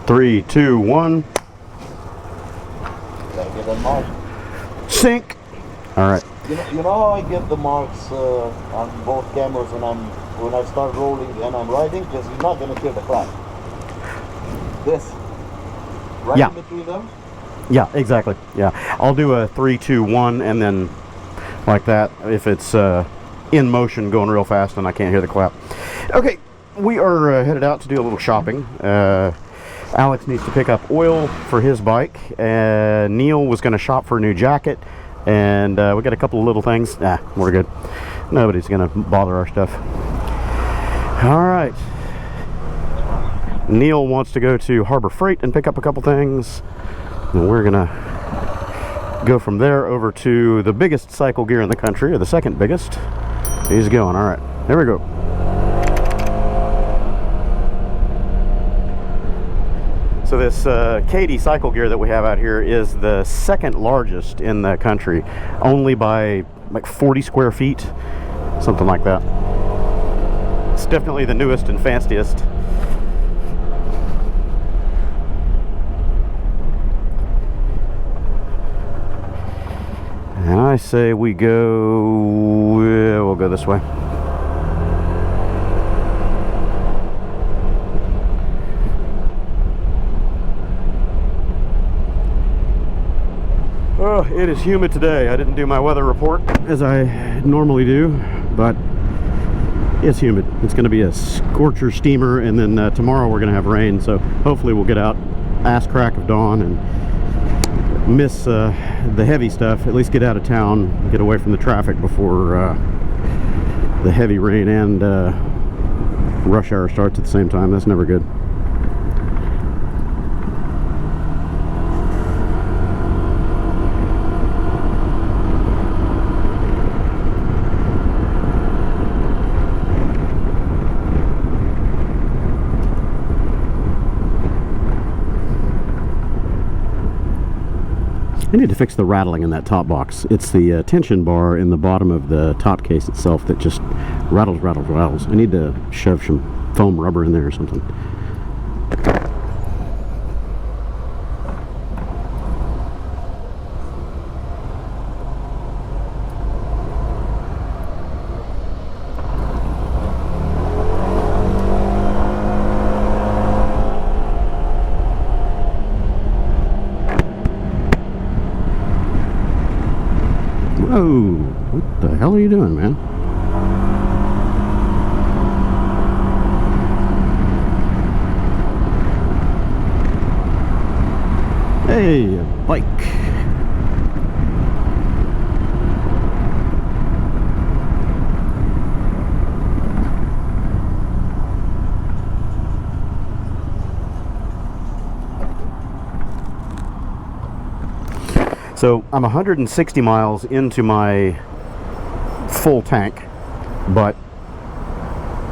3, 2, 1. Gotta get them marked. Sync. All right. You know how I get the marks on both cameras when I start rolling and I'm riding, because you're not gonna hear the clap. This. Right in between them. Yeah, exactly. Yeah, I'll do a 3, 2, 1, and then like that if it's in motion going real fast and I can't hear the clap. Okay, we are headed out to do a little shopping. Alex needs to pick up oil for his bike. Neil was going to shop for a new jacket, and we got a couple of little things. We're good. Nobody's going to bother our stuff. All right. Neil wants to go to Harbor Freight and pick up a couple things. And we're gonna go from there over to the biggest cycle gear in the country, or the second biggest. He's going. All right, there we go. So this Katie cycle gear that we have out here is the second largest in the country, only by like 40 square feet, something like that. It's definitely the newest and fanciest. And I say we go, we'll go this way. Oh, it is humid today. I didn't do my weather report as I normally do, but it's humid. It's going to be a scorcher steamer, and then tomorrow we're going to have rain, so hopefully we'll get out ass crack of dawn and miss the heavy stuff, at least get out of town, get away from the traffic before the heavy rain and rush hour starts at the same time. That's never good. I need to fix the rattling in that top box. It's the tension bar in the bottom of the top case itself that just rattles. I need to shove some foam rubber in there or something. Whoa, what the hell are you doing, man? Hey, a bike. So I'm 160 miles into my full tank, but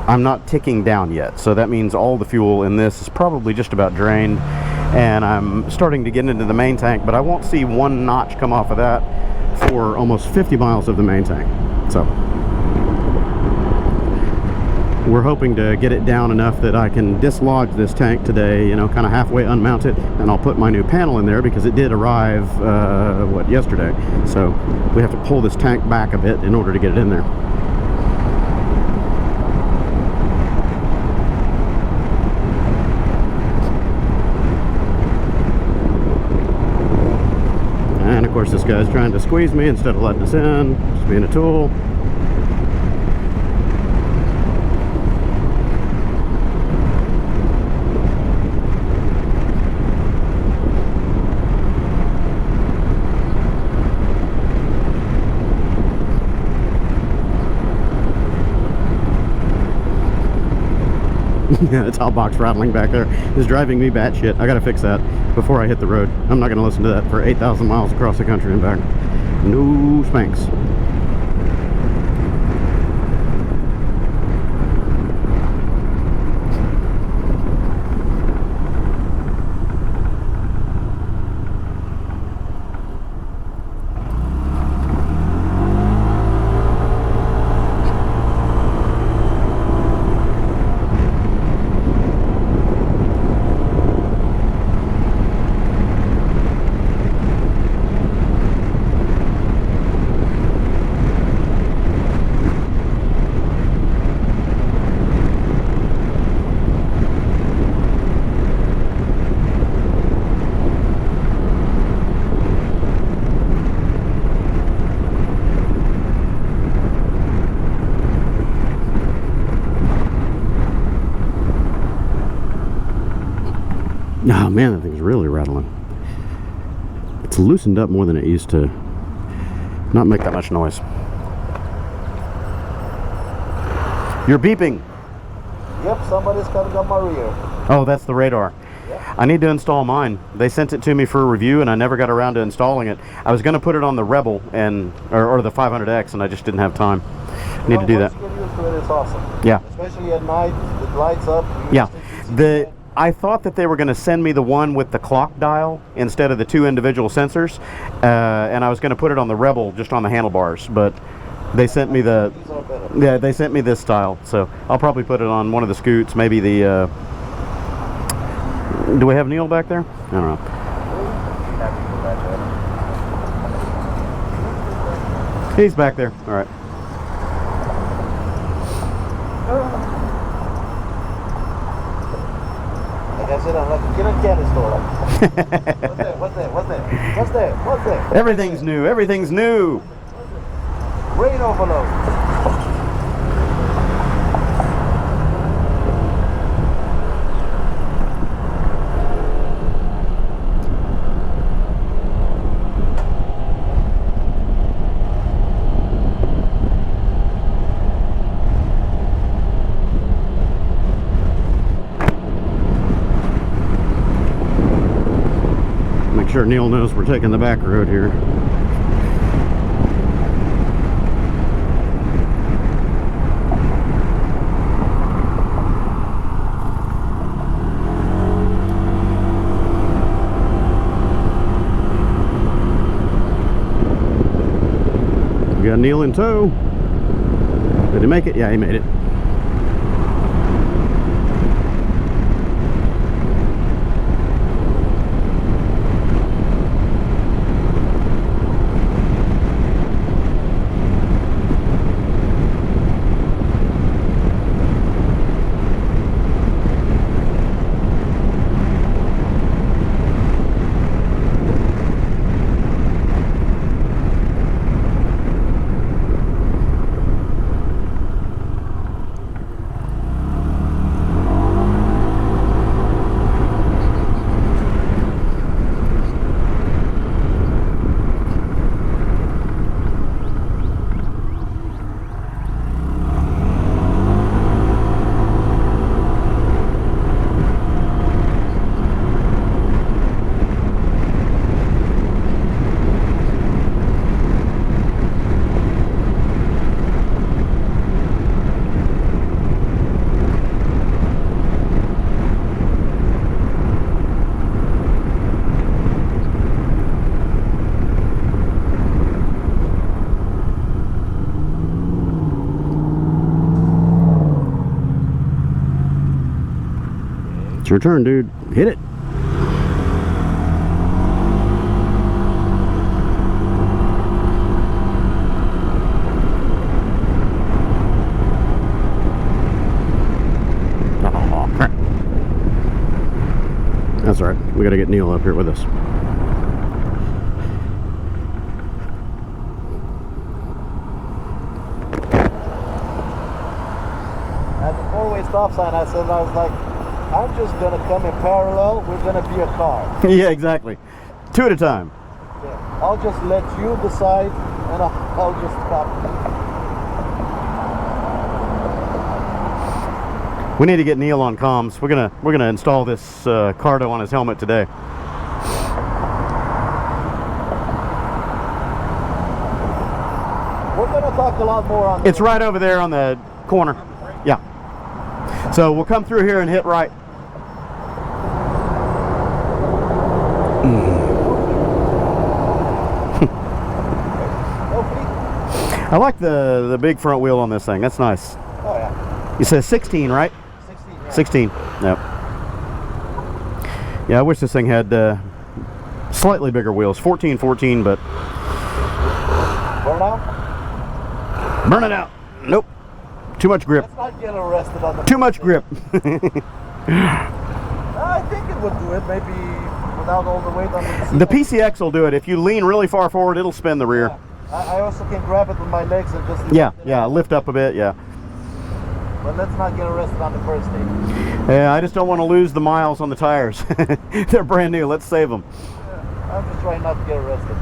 I'm not ticking down yet. So that means all the fuel in this is probably just about drained, and I'm starting to get into the main tank, but I won't see one notch come off of that for almost 50 miles of the main tank. So we're hoping to get it down enough that I can dislodge this tank today, you know, kind of halfway unmount it, and I'll put my new panel in there because it did arrive, yesterday. So we have to pull this tank back a bit in order to get it in there. And of course this guy's trying to squeeze me instead of letting us in, just being a tool. Yeah, the top box rattling back there is driving me batshit. I gotta fix that before I hit the road. I'm not gonna listen to that for 8,000 miles across the country and back. No spanks. man, that thing's really rattling. It's loosened up more than it used to not make that much noise. You're beeping. Yep, somebody's coming up my rear. Oh, that's the radar. Yep. I need to install mine. They sent it to me for a review, and I never got around to installing it. I was going to put it on the Rebel and or the 500X, and I just didn't have time. Need to do that. Once you get used to it, it's awesome. Yeah. Especially at night, it lights up. Yeah. I thought that they were going to send me the one with the clock dial instead of the 2 individual sensors, and I was going to put it on the Rebel just on the handlebars, but they sent me the they sent me this style, so I'll probably put it on one of the Scoots, maybe the do we have Neil back there? I don't know. He's back there. All right. Like I said, I'm like a kid in a candy store. Like, what's there? Everything's new. Everything's new. Rain overload. Make sure Neil knows we're taking the back road here. We got Neil in tow. Did he make it? Yeah, he made it. It's your turn, dude. Hit it. Oh, crap. That's all right. We got to get Neil up here with us. At the four-way stop sign, I was like, I'm just gonna come in parallel. We're gonna be a car. Yeah, exactly. 2 at a time. Yeah. I'll just let you decide, and I'll just stop. We need to get Neil on comms. We're gonna install this Cardo on his helmet today. We're gonna talk a lot more on. It's right over there on the corner. Yeah. So we'll come through here and hit right. I like the big front wheel on this thing. That's nice. Oh yeah. You said 16, right? 16. Yeah. 16. Yep. Yeah, I wish this thing had slightly bigger wheels. 14, but Burn out? burn it out. Nope. Too much grip. Let's not get arrested on the. Too much grip. I think it would do it. Maybe without all the weight on the. The PCX will do it. If you lean really far forward, it'll spin the rear. Yeah. I also can grab it with my legs and just. Yeah, lift up a bit. Yeah. But let's not get arrested on the first day. Yeah, I just don't want to lose the miles on the tires. They're brand new. Let's save them. I'm just trying not to get arrested.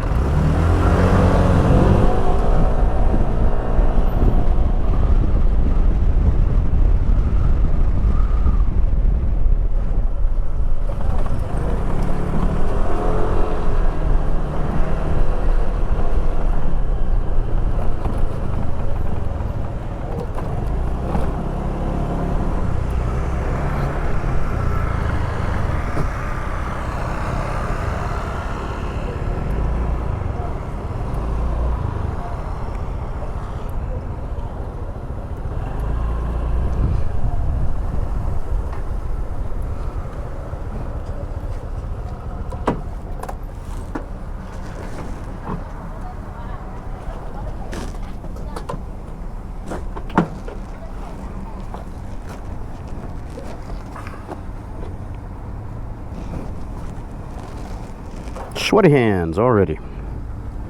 Sweaty hands already.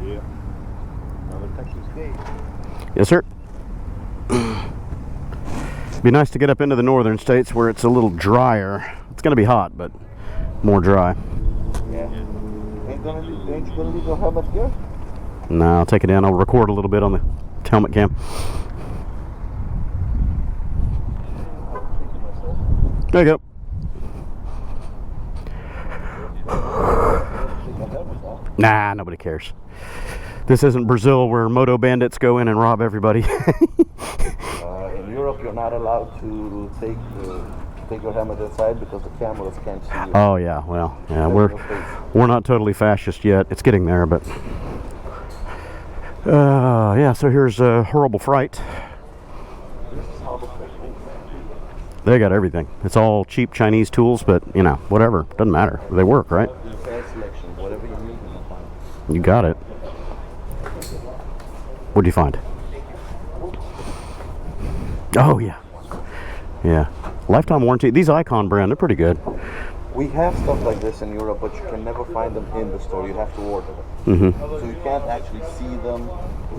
Yeah. Another Texas gate. Yes, sir. Be nice to get up into the northern states where it's a little drier. It's going to be hot, but more dry. Yeah. Ain't you gonna leave your helmet here? No, I'll take it in. I'll record a little bit on the helmet cam. There you go. Nah, nobody cares. This isn't Brazil where moto bandits go in and rob everybody. In Europe, you're not allowed to take your helmet inside because the cameras can't see you. Oh yeah, well, yeah, we're not totally fascist yet. It's getting there, but yeah. So here's Horrible Fright. They got everything. It's all cheap Chinese tools, but you know, whatever, doesn't matter. They work, right? Whatever you need, you find. You got it. What'd you find? Oh yeah, yeah. Lifetime warranty. These Icon brand, they're pretty good. We have stuff like this in Europe, but you can never find them in the store. You have to order them. Mm-hmm. So you can't actually see them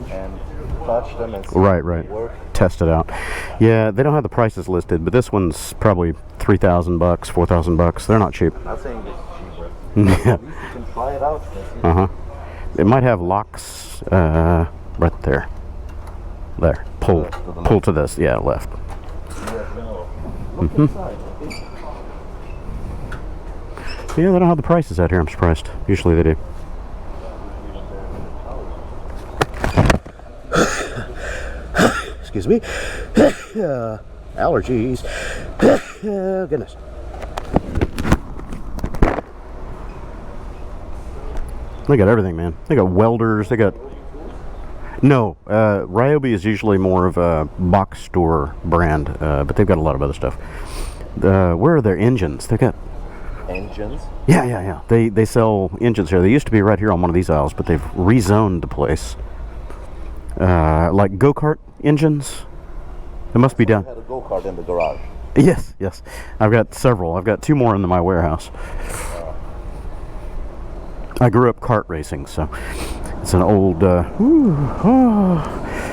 and touch them and see Right. them work. Test it out. Yeah, they don't have the prices listed, but this one's probably $3,000, $4,000. They're not cheap. I'm not saying this is cheaper. Yeah. At least you can try it out. It might have locks right there. There. Pull to this. Yeah, left. Look inside. Yeah, they don't have the prices out here. I'm surprised. Usually they do. Excuse me. Allergies. Oh, goodness. They got everything, man. They got welders. They got... No, Ryobi is usually more of a box store brand, but they've got a lot of other stuff. Where are their engines? They got... Engines? Yeah. They sell engines here. They used to be right here on one of these aisles, but they've rezoned the place. Like go-kart engines. It must be down. I had a go-kart in the garage. Yes. I've got several. I've got 2 more in my warehouse. I grew up kart racing, so it's an old...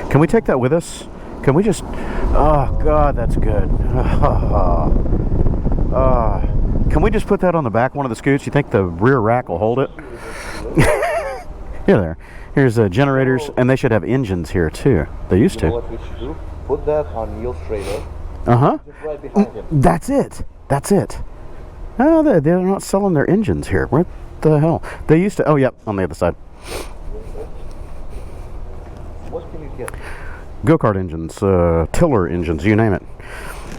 Can we take that with us? Can we just... Oh, God, that's good. Can we just put that on the back one of the scoots? You think the rear rack will hold it? Yeah, there. Here's generators, and they should have engines here, too. They used to. You know what we should do? Put that on Neil's trailer. Uh-huh. Just right behind him. That's it. Oh, they're not selling their engines here. What the hell? They used to... Oh, yep, on the other side. What can you get? Go-kart engines, tiller engines, you name it.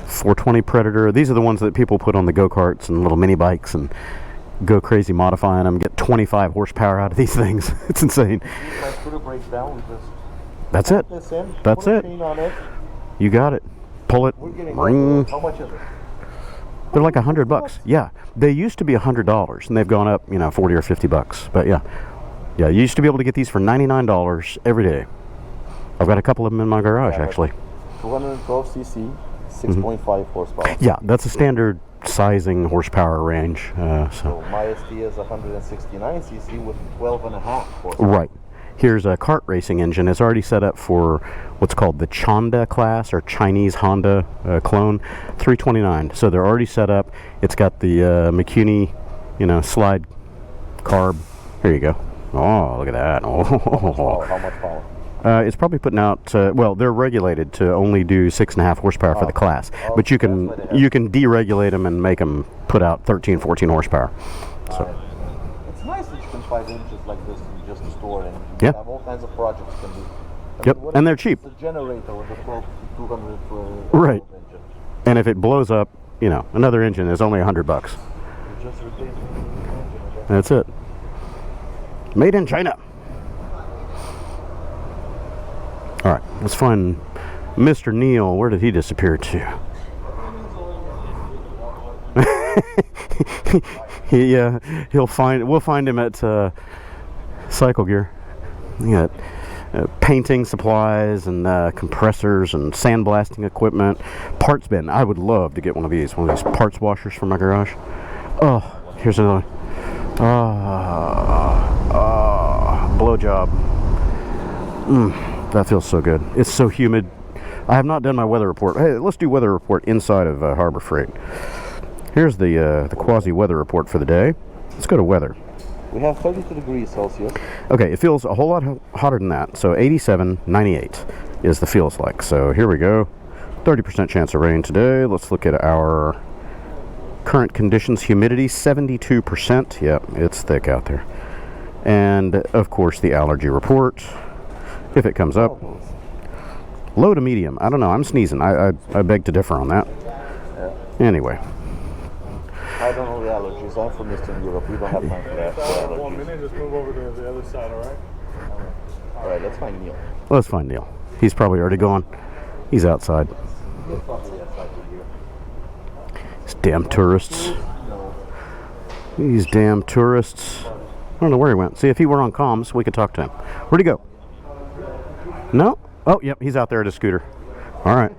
420 Predator. These are the ones that people put on the go-karts and little mini bikes and go crazy modifying them, get 25 horsepower out of these things. It's insane. If my scooter breaks down, we just That's it. this in, That's put a it. chain on it. You got it. Pull it. We're getting Ring. how much is it? They're like $100. Yeah. They used to be $100 and they've gone up, 40 or $50. But yeah. Yeah, you used to be able to get these for $99 every day. I've got a couple of them in my garage, actually. 212 cc, 6.5 horsepower. Yeah, that's a standard sizing horsepower range. So my ST is 169 cc with 12.5 horsepower. Right. Here's a kart racing engine. It's already set up for what's called the Chonda class, or Chinese Honda clone, 329. So they're already set up. It's got the McCuney, slide carb. Here you go. Oh, look at that. Oh. How much power? It's probably putting out. Well, they're regulated to only do 6.5 horsepower for the class, but you can deregulate them and make them put out 13, 14 horsepower. So. It's nice that you can find engines like this in just a store, and you Yeah. have all kinds of projects can do. Yep, and they're cheap. It's a generator with a 200 Right. engine. And if it blows up, another engine is only $100. You just replace the engine. That's it. Made in China. All right, let's find Mr. Neil. Where did he disappear to? We'll find him at Cycle Gear. We got painting supplies and compressors and sandblasting equipment. Parts bin. I would love to get one of these parts washers for my garage. Oh, here's another one. Blow job. That feels so good. It's so humid. I have not done my weather report. Hey, let's do weather report inside of Harbor Freight. Here's the quasi weather report for the day. Let's go to weather. We have 32 degrees Celsius. Okay, it feels a whole lot hotter than that. So 87, 98 is the feels like. So here we go. 30% chance of rain today. Let's look at our current conditions. Humidity 72%. Yep, it's thick out there. And of course the allergy report, if it comes up. Low to medium. I don't know. I'm sneezing. I beg to differ on that. Yeah. Anyway. I don't know the allergies. I'm from Eastern Europe. We don't have time for that. 1 minute, just move over to the other side, alright? Alright, let's find Neil. Let's find Neil. He's probably already gone. He's outside. These damn tourists. These damn tourists. I don't know where he went. See, if he were on comms, we could talk to him. Where'd he go? No? Oh, yep, he's out there at a scooter. All right.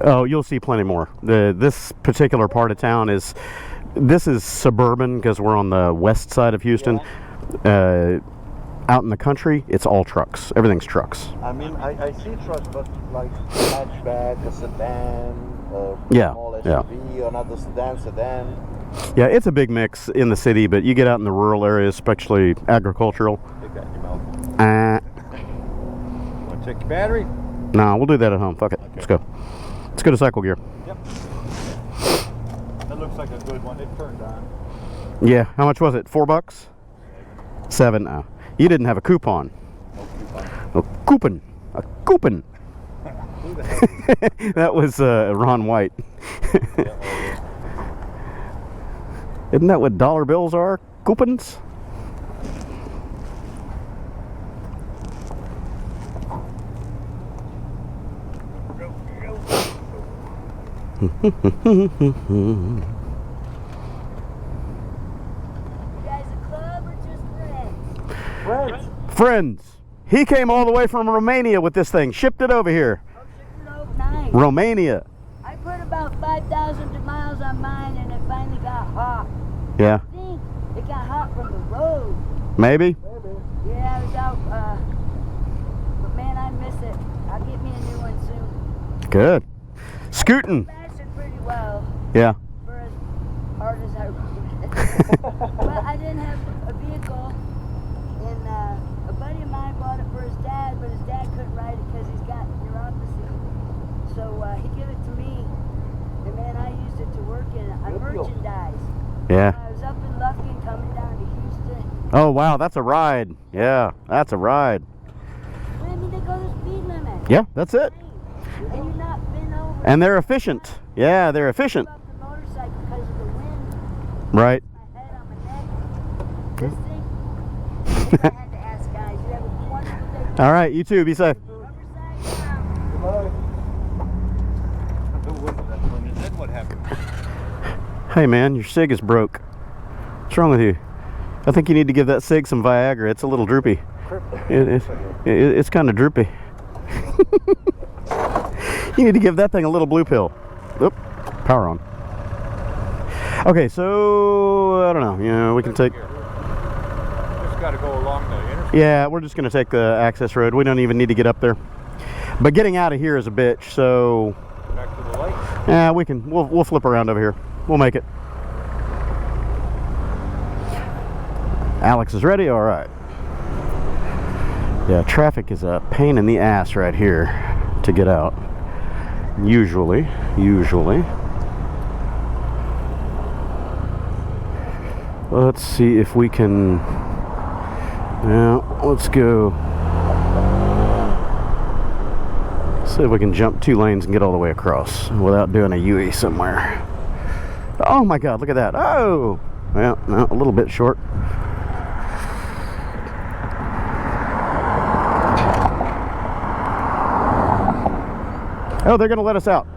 Oh, you'll see plenty more. This particular part of town is suburban because we're on the west side of Houston. Out in the country, it's all trucks. Everything's trucks. I mean, I see trucks, but like hatchback, a sedan, small SUV, another sedan. Yeah, it's a big mix in the city, but you get out in the rural areas, especially agricultural. Take that in your mouth. Want to check your battery? No, we'll do that at home. Fuck it. Okay. Let's go. Let's go to Cycle Gear. Yep. That looks like a good one. It turned on. Yeah, how much was it? $4? 7. Oh. You didn't have a coupon. No coupon. A coupon. Who the heck is That was Ron White. Isn't that what dollar bills are? Coupons? You guys a club or just friends? Friends. He came all the way from Romania with this thing. Shipped it over here. Oh, shipped it overnight. Romania. I put about 5,000 miles on mine and it finally got hot. Yeah. I think it got hot from the road. Maybe. Yeah, I was out, but man, I miss it. I'll get me a new one soon. Good. Scootin'. Faster pretty well Yeah. for as hard as I rode. But I didn't have a vehicle, and a buddy of mine bought it for his dad, but his dad couldn't ride it because he's got neuropathy. So he gave it to me, and man, I used it to work in merchandise. Yeah. I was up in Lufkin coming down to Houston. Oh, wow. That's a ride. Yeah. That's a ride. But I mean, they go the speed limit. Yeah. That's it. And you're not bent over. And they're efficient. Yeah, they're efficient. Up the motorcycle because of the wind. Right. My head on my neck. This thing. I had to ask guys. You have a wonderful day. All right. You too. Be safe. Riverside down. Who was it that when you did what happened? Hey man, your SIG is broke. What's wrong with you? I think you need to give that SIG some Viagra. It's a little droopy. It's kind of droopy. You need to give that thing a little blue pill. Oop, power on. Okay, so I don't know. You know, we can take. Just got to go along the interstate. Yeah, we're just gonna take the access road. We don't even need to get up there. But getting out of here is a bitch. So. Back to the light. Yeah, we can. We'll flip around over here. We'll make it. Alex is ready. All right. Yeah, traffic is a pain in the ass right here to get out. Usually. Let's see if we can. Now, let's go. See if we can jump 2 lanes and get all the way across without doing a UE somewhere. Oh my God, look at that. Oh! Well, no, a little bit short. Oh, they're going to let us out.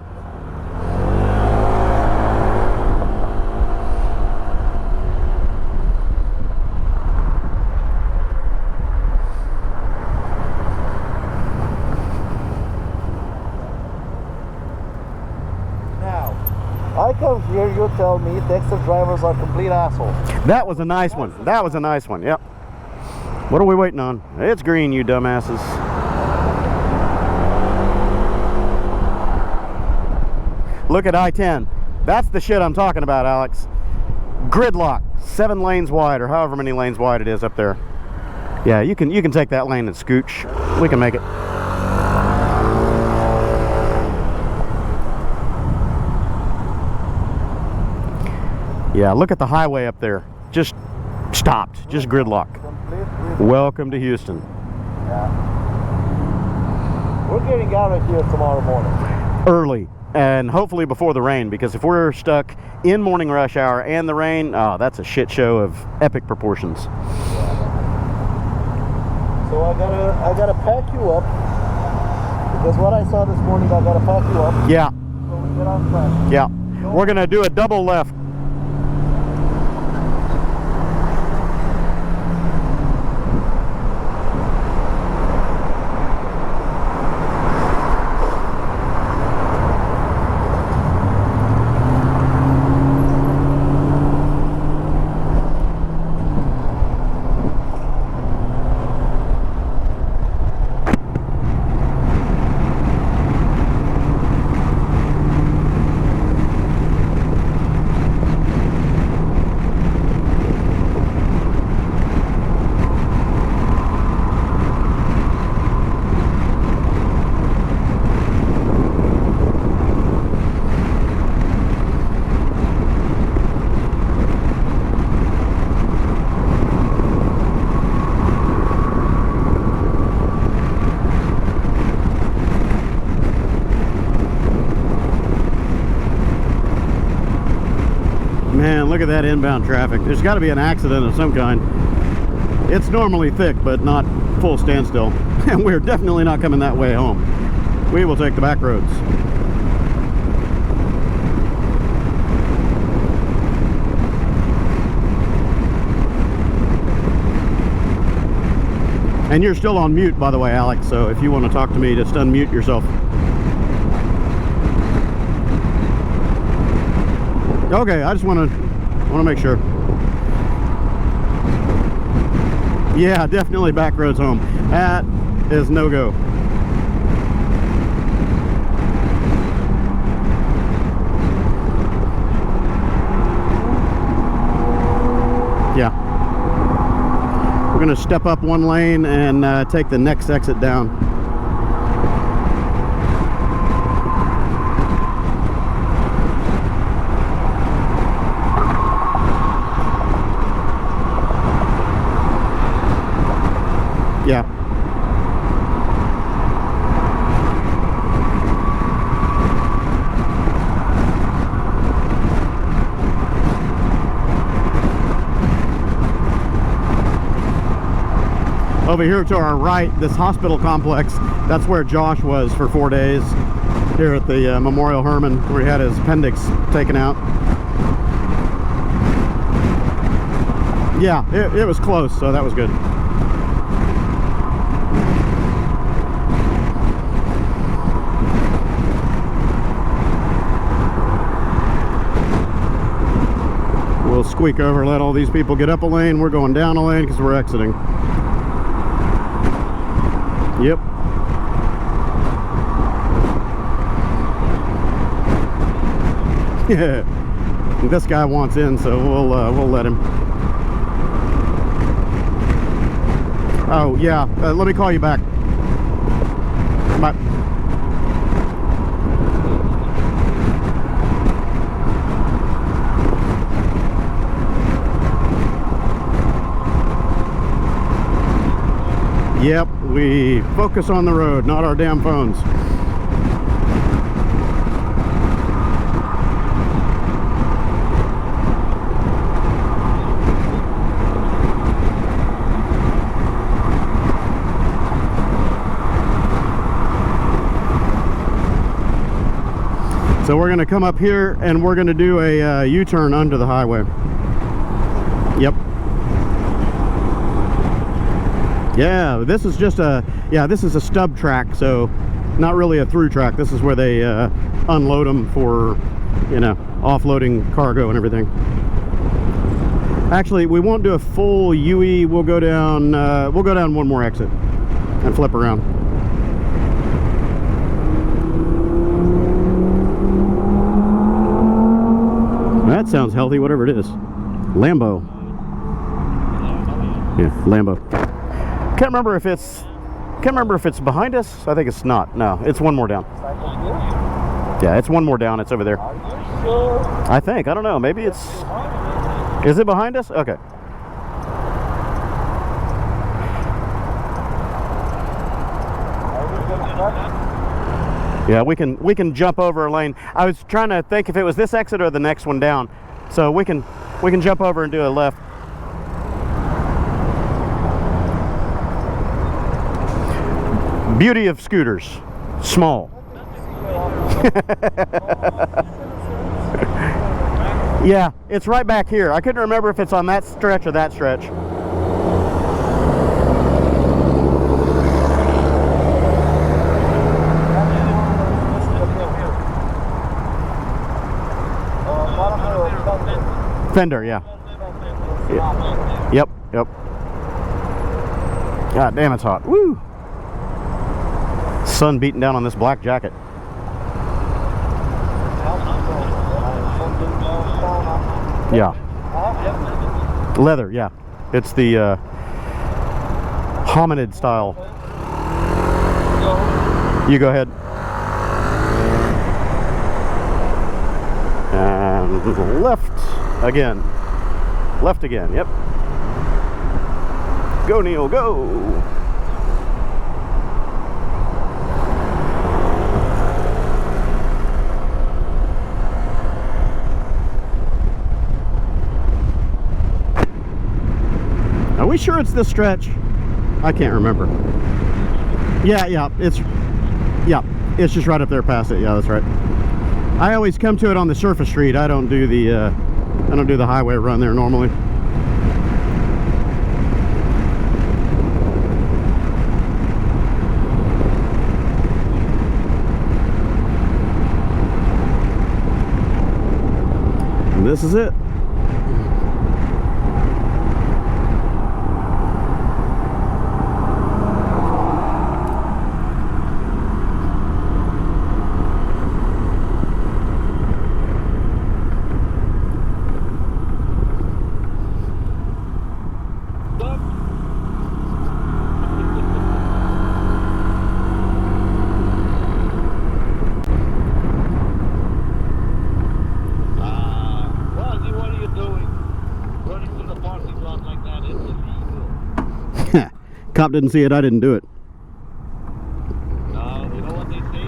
I come here, you tell me Texas drivers are complete assholes. That was a nice one. That was a nice one. Yep. What are we waiting on? It's green, you dumbasses. Look at I-10. That's the shit I'm talking about, Alex. Gridlock, 7 lanes wide, or however many lanes wide it is up there. Yeah, you can take that lane and scooch. We can make it. Yeah, look at the highway up there. Just stopped. Just gridlock. Welcome to Houston. Yeah. We're getting out of here tomorrow morning. Early. And hopefully before the rain, because if we're stuck in morning rush hour and the rain, oh, that's a shit show of epic proportions. So I gotta pack you up, because what I saw this morning, I gotta pack you up. Yeah. So we get on track. Yeah. We're gonna do a double left. Man, look at that inbound traffic. There's got to be an accident of some kind. It's normally thick, but not full standstill. And we're definitely not coming that way home. We will take the back roads. And you're still on mute, by the way, Alex, so if you want to talk to me, just unmute yourself. Okay, I just want to make sure. Yeah, definitely back roads home. That is no go. Yeah. We're going to step up 1 lane and take the next exit down. Yeah. Over here to our right, this hospital complex, that's where Josh was for 4 days here at the Memorial Hermann, where he had his appendix taken out. Yeah, it was close, so that was good. We'll squeak over, let all these people get up a lane. We're going down a lane because we're exiting. Yep. Yeah. This guy wants in, so we'll let him. Oh yeah, let me call you back. Bye. Yep, we focus on the road, not our damn phones. So we're going to come up here and we're going to do a U-turn under the highway. Yep. Yeah, this is just this is a stub track, so not really a through track. This is where they unload them for, you know, offloading cargo and everything. Actually, we won't do a full UE. We'll go down one more exit and flip around. That sounds healthy, whatever it is. Lambo. Yeah, Lambo. Can't remember if it's behind us. I think it's not. No, it's one more down. Yeah, it's one more down. It's over there. I think. I don't know. Maybe it's... Is it behind us? Okay. Yeah, we can jump over a lane. I was trying to think if it was this exit or the next one down. So we can jump over and do a left. Beauty of scooters, small. Yeah, it's right back here. I couldn't remember if it's on that stretch or that stretch. Fender, yeah. Yep. God damn, it's hot. Woo! Sun beating down on this black jacket. Yeah. Leather, yeah. It's the hominid style. You go ahead. And left again. Left again, yep. Go, Neil, go! Are we sure it's this stretch? I can't remember. Yeah, it's just right up there past it. Yeah, that's right. I always come to it on the surface street. I don't do the highway run there normally. And this is it. Cop didn't see it, I didn't do it. No, you know what they say?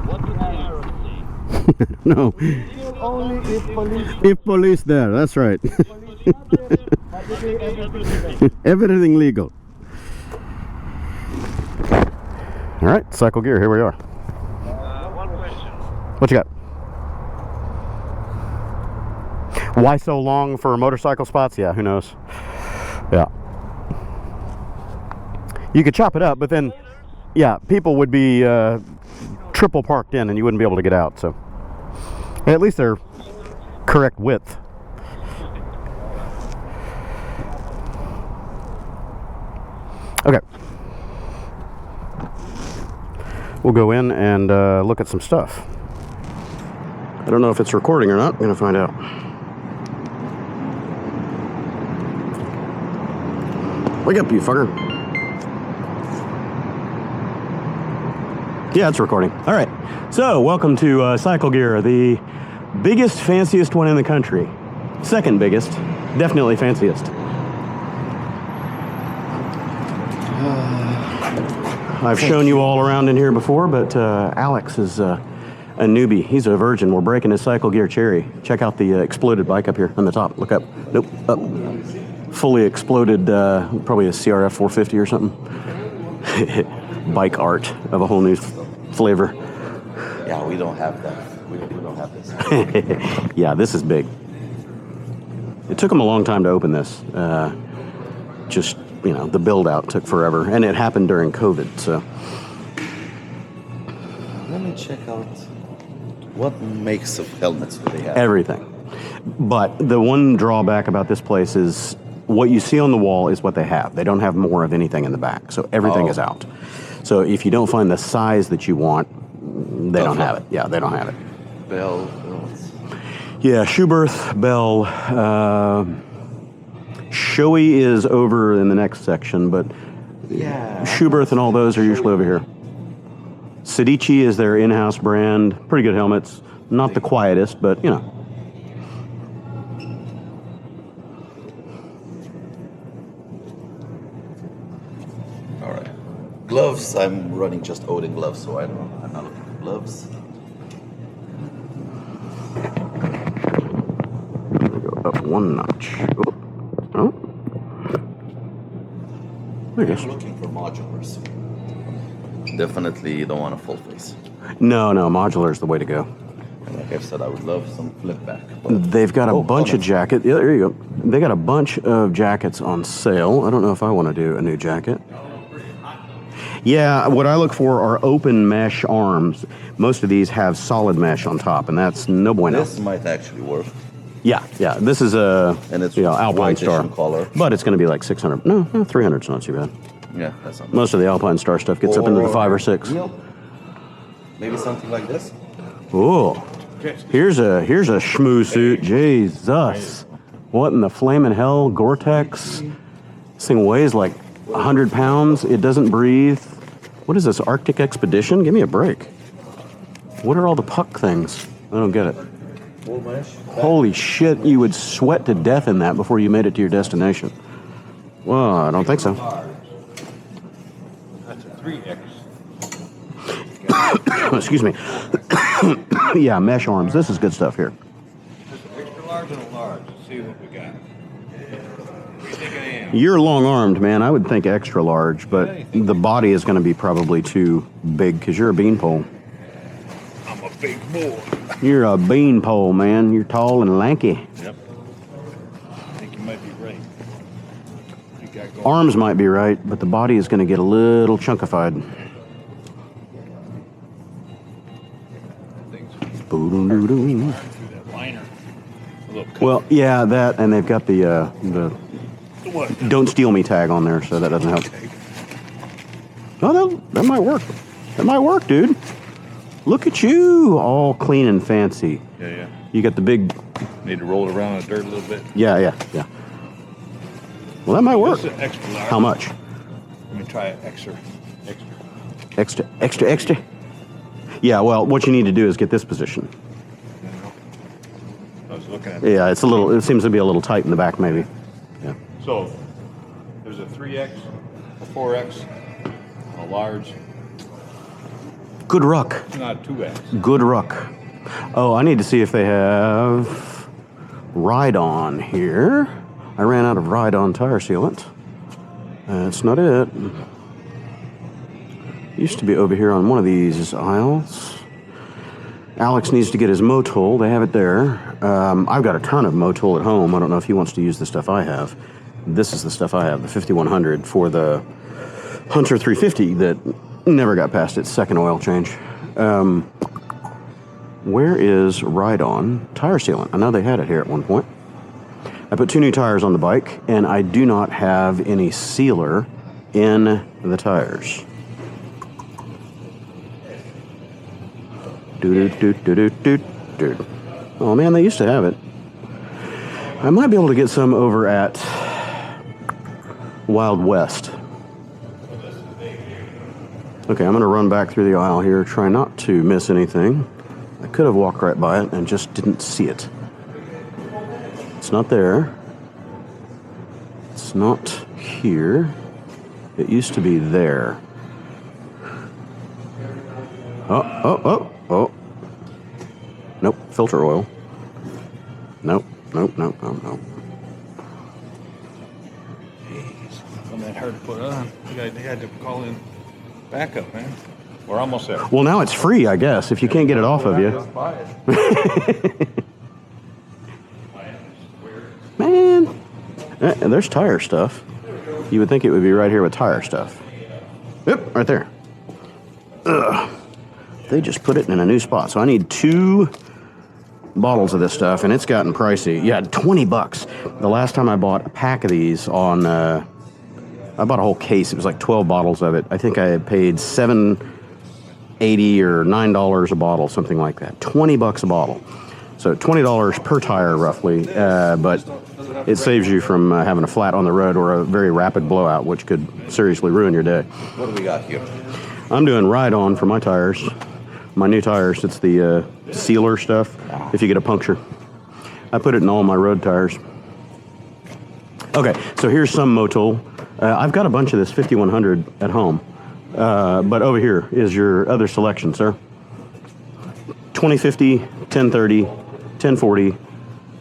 What did the Arabs say? No. Only if police... If police there, that's right. Everything legal. Alright, cycle gear, here we are. One question. What you got? Why so long for motorcycle spots? Yeah, who knows? Yeah. You could chop it up, but then, yeah, people would be triple parked in and you wouldn't be able to get out. So at least they're correct width. Okay. We'll go in and look at some stuff. I don't know if it's recording or not. I'm going to find out. Wake up, you fucker. Yeah, it's recording. All right. So, welcome to Cycle Gear, the biggest, fanciest one in the country. Second biggest, definitely fanciest. I've shown you all around in here before, but Alex is a newbie. He's a virgin. We're breaking his Cycle Gear cherry. Check out the exploded bike up here on the top. Look up. Nope, up. Fully exploded, probably a CRF 450 or something. Bike art of a whole new flavor. Yeah, we don't have that. We don't have this. Yeah, this is big. It took them a long time to open this. Just, you know, the build out took forever, and it happened during COVID, so. Let me check out what makes of helmets do they have. Everything. But the one drawback about this place is what you see on the wall is what they have. They don't have more of anything in the back, so everything is out. So if you don't find the size that you want, they don't have it. Yeah, they don't have it. Bells. Yeah, Schuberth, Bell, Shoei is over in the next section, but Yeah. Schuberth and all those are usually over here. Sedici is their in-house brand. Pretty good helmets. Not the quietest, but you know. All right. Gloves. I'm running just Odin gloves, so I'm not looking for gloves. Go up one notch. Oh. There it is. I'm looking for modulars. Definitely you don't want a full face. No, modular is the way to go. And like I said, I would love some flip back. But They've got a bunch of jackets. Yeah, there you go. They got a bunch of jackets on sale. I don't know if I want to do a new jacket. Yeah, what I look for are open mesh arms. Most of these have solid mesh on top, and that's no bueno. this might actually work. Yeah. This is a And it's Alpine white Star, edition color. but it's going to be like 600. No, 300's not too bad. Yeah, that's not Most of the Alpine Star stuff gets up into the 5 or 6. You know, maybe something like this. Oh, here's a schmoo suit. Jesus, what in the flaming hell? Gore-Tex. This thing weighs like 100 pounds. It doesn't breathe. What is this, Arctic Expedition? Give me a break. What are all the puck things? I don't get it. Full mesh. Holy shit, you would sweat to death in that before you made it to your destination. Well, I don't think so. That's a 3X. Excuse me. Yeah, mesh arms. This is good stuff here. Just an extra large and a large. Let's see what we got. What do you think I am? You're long-armed, man. I would think extra large, but the body is going to be probably too big because you're a beanpole. I'm a big boy. You're a beanpole, man. You're tall and lanky. Yep. I think you might be right. You got going. Arms might be right, but the body is going to get a little chunkified. Boo-doo-doo-doo. Through that liner. A little cut. Well, yeah, that, and they've got the What? "Don't Steal Me" tag on there, so that doesn't help. Oh, that might work. That might work, dude. Look at you, all clean and fancy. Yeah. You got the big, Need to roll it around in the dirt a little bit. yeah. Well, that might work. This is extra large. How much? Let me try it extra. Extra. Yeah, well, what you need to do is get this position. I was looking at Yeah, it seems to be a little tight in the back, maybe. Yeah. So, there's a 3X, a 4X, a large, Good ruck. not 2X. Good ruck. Oh, I need to see if they have ride-on here. I ran out of ride-on tire sealant. That's not it. Used to be over here on one of these aisles. Alex needs to get his Motul. They have it there. I've got a ton of Motul at home. I don't know if he wants to use the stuff I have. This is the stuff I have, the 5100 for the Hunter 350 that never got past its second oil change. Where is Ride-On tire sealant? I know they had it here at one point. I put 2 new tires on the bike, and I do not have any sealer in the tires. Oh man, they used to have it. I might be able to get some over at Wild West. Okay, I'm going to run back through the aisle here, try not to miss anything. I could have walked right by it and just didn't see it. It's not there. It's not here. It used to be there. Oh. Nope, filter oil. Nope. Jeez, something that hard to put on. They had to call in backup, man. We're almost there. Well, now it's free, I guess, if you can't get it off of you. Just buy it. Man, and there's tire stuff. You would think it would be right here with tire stuff. Yep, right there. Ugh. They just put it in a new spot. So I need 2 bottles of this stuff, and it's gotten pricey. Yeah, $20. The last time I bought a pack of these on, I bought a whole case. It was like 12 bottles of it. I think I had paid $7.80 or $9 a bottle, something like that. $20 a bottle. So $20 per tire, roughly. But it saves you from having a flat on the road or a very rapid blowout, which could seriously ruin your day. What do we got here? I'm doing Ride-On for my tires. My new tires, it's the sealer stuff, if you get a puncture. I put it in all my road tires. Okay, so here's some Motul. I've got a bunch of this 5100 at home, but over here is your other selection, sir. 2050, 1030, 1040. You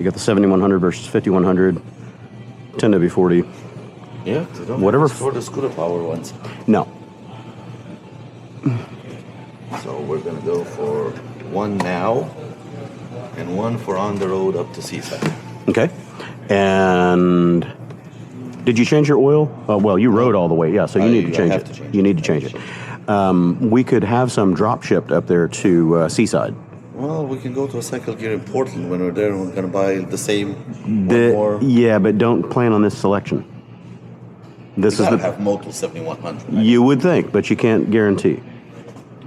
got the 7100 versus 5100, 10W40. Yeah, Whatever. For the scooter power ones. No. So we're gonna go for one now and one for on the road up to Seaside. Okay. And did you change your oil? Well, you rode all the way, yeah, so you need to change it. You need to change it. We could have some drop shipped up there to Seaside. Well, we can go to a Cycle Gear in Portland when we're there. We're gonna buy the same one more. Yeah, but don't plan on this selection. This is the have Motul 7100. You would think, but you can't guarantee.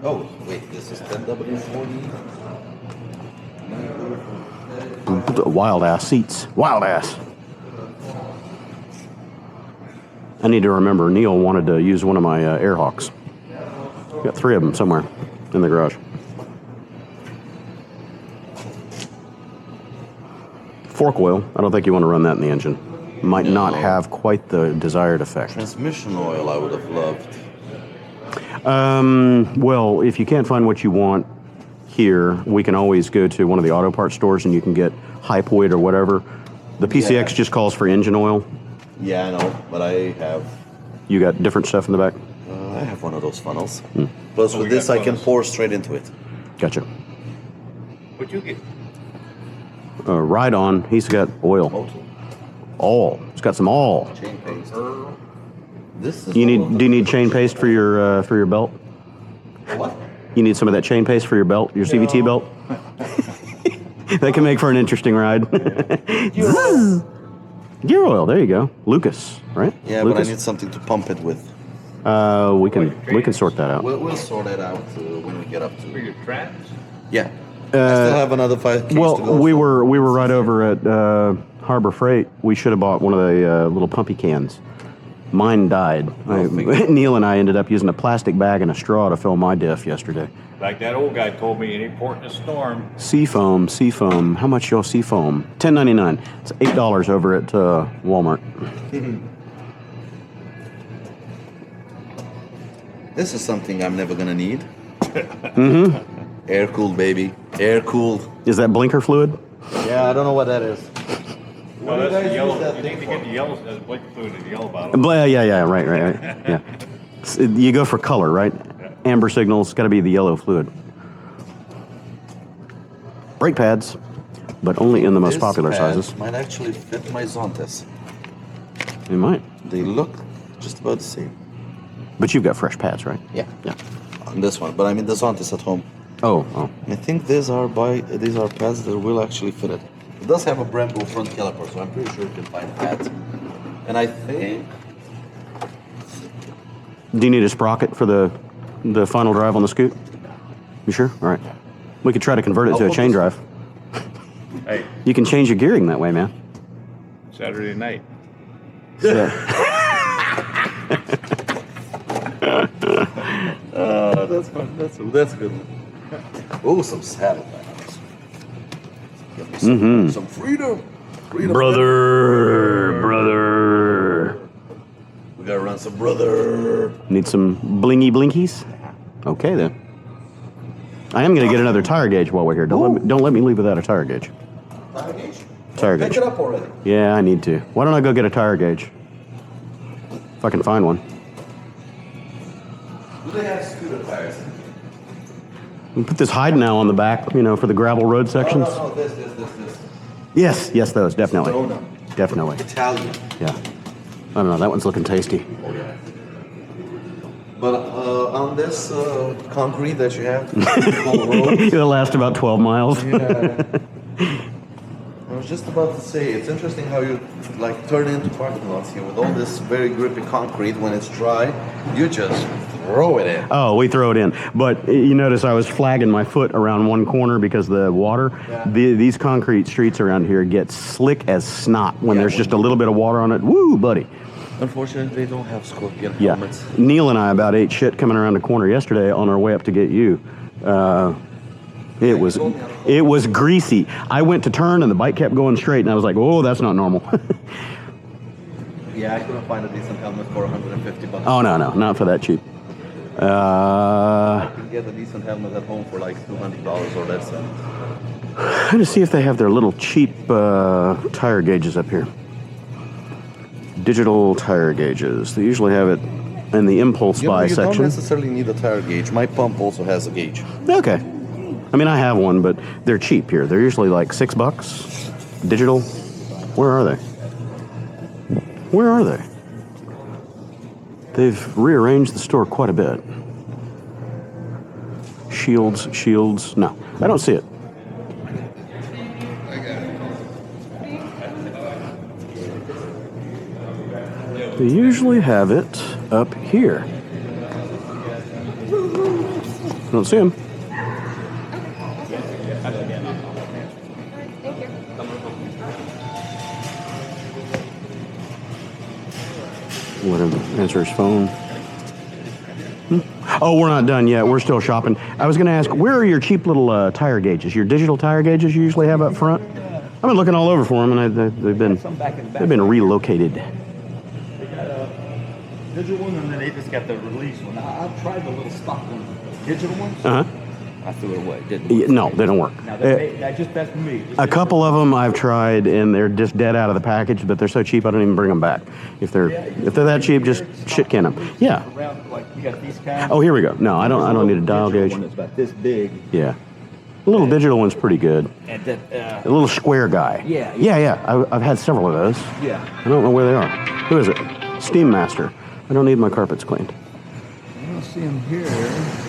Oh, wait, this is 10W40. Wild ass seats. Wild ass. I need to remember, Neil wanted to use one of my Airhawks. Got 3 of them somewhere in the garage. Fork oil, I don't think you want to run that in the engine. Might not have quite the desired effect. Transmission oil I would have loved. Well, if you can't find what you want here, we can always go to one of the auto parts stores and you can get Hypoid or whatever. The PCX just calls for engine oil. Yeah, I know, but I have... You got different stuff in the back? I have one of those funnels. Plus with this I can pour straight into it. Gotcha. What'd you get? Ride-On, he's got oil. Motul. All. It's got some all. Chain paste. This is Do you need chain paste for your belt? What? You need some of that chain paste for your belt, your CVT belt? That can make for an interesting ride. Gear oil, there you go. Lucas, right? Yeah, Lucas? but I need something to pump it with. We can sort that out. We'll sort it out when we get up to For your traps? Yeah. I still have another 5 keys Well, to go. we were right over at Harbor Freight. We should have bought one of the little pumpy cans. Mine died. Neil and I ended up using a plastic bag and a straw to fill my diff yesterday. Like that old guy told me, any port in a storm. Seafoam. How much y'all seafoam? $10.99. It's $8 over at Walmart. This is something I'm never gonna need. Mm-hmm. Air cooled, baby. Air cooled. Is that blinker fluid? Yeah, I don't know what that is. Well, do you that's guys the use yellow. that You thing need to for? get the yellow, that's blink fluid in the yellow bottle. Yeah, right. Yeah. You go for color, right? Amber signals, got to be the yellow fluid. brake pads, but only in the most popular This sizes. pad might actually fit my Zontas. It might. They look just about the same. But you've got fresh pads, right? Yeah. Yeah. On this one, but I mean the Zontas at home. Oh. I think these are pads that will actually fit it. It does have a Brembo front caliper, so I'm pretty sure you can find pads. And I think Do you need a sprocket for the final drive on the Scoot? You sure? All right. We could try to convert it to a chain drive. Hey, You can change your gearing that way, man. Saturday night. Yeah. that's fun. That's a good one. Oh, some saddlebags. Give me some freedom. Brother. We gotta run some brother. Need some blingy blinkies? Okay then. I am gonna get another tire gauge while we're here. Don't let me leave without a tire gauge. Tire gauge? Tire Pick gauge. it up already. Yeah, I need to. Why don't I go get a tire gauge? If I can find one. Do they have scooter tires? We put this hide now on the back, for the gravel road sections. No, this. Yes, those, definitely. Corona. Definitely. Italian. Yeah. I don't know, that one's looking tasty. But on this concrete that you have, whole road, It'll last about 12 miles. yeah. I was just about to say, it's interesting how you turn into parking lots here with all this very grippy concrete. When it's dry, you just throw it in. Oh, we throw it in. But you notice I was flagging my foot around one corner because the water, Yeah. these concrete streets around here get slick as snot when Yeah, there's when just a little bit of water on it. Woo, buddy. Unfortunately, they don't have scorpion Yeah. helmets. Neil and I about ate shit coming around the corner yesterday on our way up to get you. It was greasy. I went to turn and the bike kept going straight and I was like, oh, that's not normal. Yeah, I couldn't find a decent helmet for $150. Oh, no, not for that cheap. I can get a decent helmet at home for like $200 or less. I'm going to see if they have their little cheap tire gauges up here. Digital tire gauges. They usually have it in the impulse buy You don't section. necessarily need a tire gauge. My pump also has a gauge. Okay. I mean, I have one, but they're cheap here. They're usually like $6. Digital. Where are they? Where are they? They've rearranged the store quite a bit. Shields. No, I don't see it. They usually have it up here. Don't see them. Let him answer his phone. Oh, we're not done yet. We're still shopping. I was going to ask, where are your cheap little tire gauges? Your digital tire gauges you usually have up front? I've been looking all over for them, and they've been relocated. They got a digital one, and then they just got the release one. I've tried the little stock one, digital ones. I threw it away. Didn't work. No, they don't work. Now that's for me. A couple of them I've tried, and they're just dead out of the package. But they're so cheap, I don't even bring them back. If they're that cheap, just shit can them. Yeah. Around, like you got these kinds. Oh, here we go. No, I don't need a dial Digital gauge. One that's about this big. Yeah. The little digital one's pretty good. And that. A little square guy. Yeah. I've had several of those. Yeah. I don't know where they are. Who is it? Steam Master. I don't need my carpets cleaned. I don't see them here.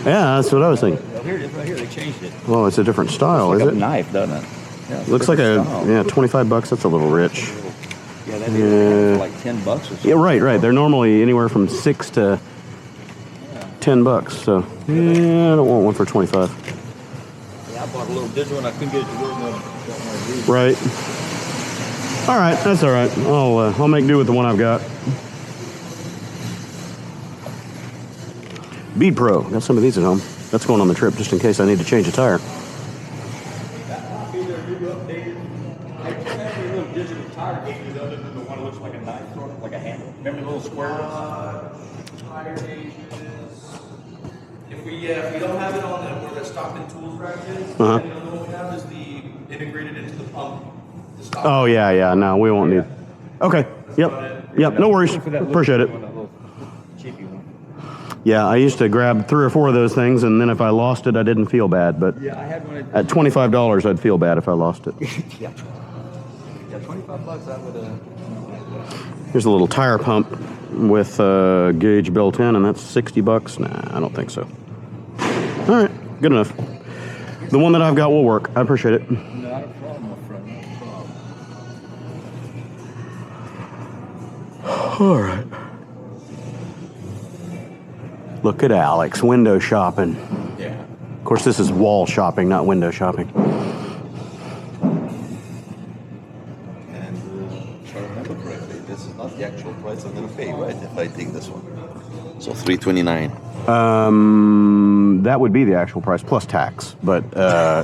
Yeah, that's what I was thinking. Oh, here it is, right here. They changed it. Well, it's a different style, It's is like a it? knife, doesn't it? Yeah, it's Looks like different a style. $25. That's a little rich. Yeah, that'd be for like $10 or something. Yeah, right. They're normally anywhere from $6 to $10. So yeah, I don't want one for 25. Yeah, I bought a little digital one. I couldn't get it to work. No, don't want to do. Right. All right, that's all right. I'll make do with the one I've got. Bead Pro. Got some of these at home. That's going on the trip just in case I need to change a tire. I don't have any little digital tire gauges other than the one that looks like a knife, sort of like a handle. Remember the little square ones? Tire gauges. If we don't have it on where the Stockton Tools rack is, the only one we have is the integrated into the pump. The Stockton. Oh yeah. No, we won't need. Okay. Yep. No worries. Appreciate it. One of those cheapy ones. Yeah, I used to grab 3 or 4 of those things, and then if I lost it, I didn't feel bad. But Yeah, I had one. at $25, I'd feel bad if I lost it. Yeah. Yeah, $25 I would. Here's a little tire pump with a gauge built in, and that's $60. Nah, I don't think so. All right, good enough. The one that I've got will work. I appreciate it. Not a problem, my friend. Not a problem. All right. Look at Alex, window shopping. Yeah. Of course, this is wall shopping, not window shopping. And if I remember correctly, this is not the actual price I'm gonna pay, right? If I take this one. So $329. That would be the actual price plus tax, but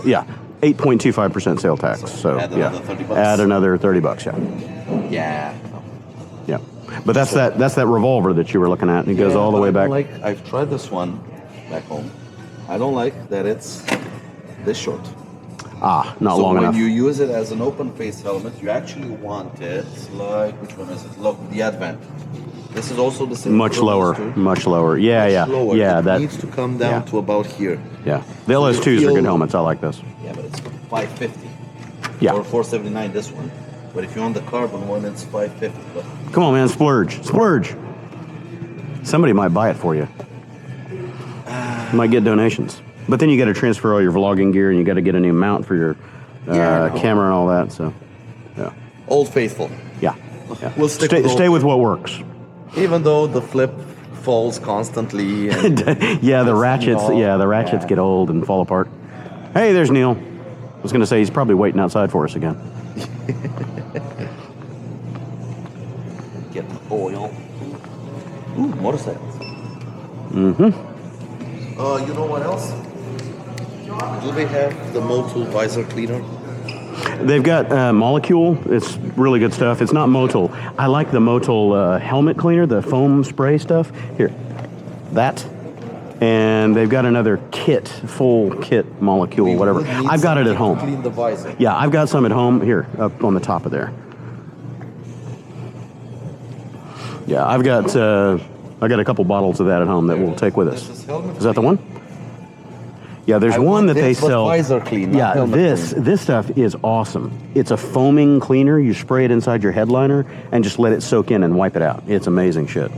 yeah, 8.25% sale tax. So add yeah, another $30. add another $30. Yeah, Yeah. yeah. But that's that revolver that you were looking at, and it goes all the way back. I've tried this one back home. I don't like that it's this short. Not So long when enough. you use it as an open face helmet, you actually want it like, which one is it? Look, the Advent. This is also the same. Much for lower, those two. much lower. Yeah, Much yeah, lower. yeah. It That needs to come down yeah. to about here. Yeah, the So you LS2s are feel- good helmets. I like this. Yeah, but it's $550. Yeah. Or $479 this one. But if you want the carbon one, it's $550. But Come on, man, splurge, splurge. Somebody might buy it for you. You might get donations, but then you got to transfer all your vlogging gear, and you got to get a new mount for your camera and all that. So, yeah, Old Faithful. yeah. yeah. We'll stick stay, with stay Old with what works. Even though the flip falls constantly. And Yeah, the ratchets. all- Yeah, the ratchets yeah. get old and fall apart. Hey, there's Neil. I was gonna say he's probably waiting outside for us again. Get the oil. Ooh, motorcycles. Mm-hmm. You know what else? Do they have the Motul visor cleaner? They've got Molecule. It's really good stuff. It's not Motul. I like the Motul helmet cleaner, the foam spray stuff. Here, that. And they've got another kit, full kit Molecule, whatever. would need I've got it at something to home. Clean the visor. Yeah, I've got some at home. Here, up on the top of there. Yeah, I got a couple bottles of that at home that we'll take with us. This is helmet Is that the one? Yeah, there's I one want that they this, but sell. visor clean, not Yeah, helmet this stuff is awesome. It's a foaming cleaner. You spray it inside your headliner and just let it soak in and wipe it out. It's amazing shit.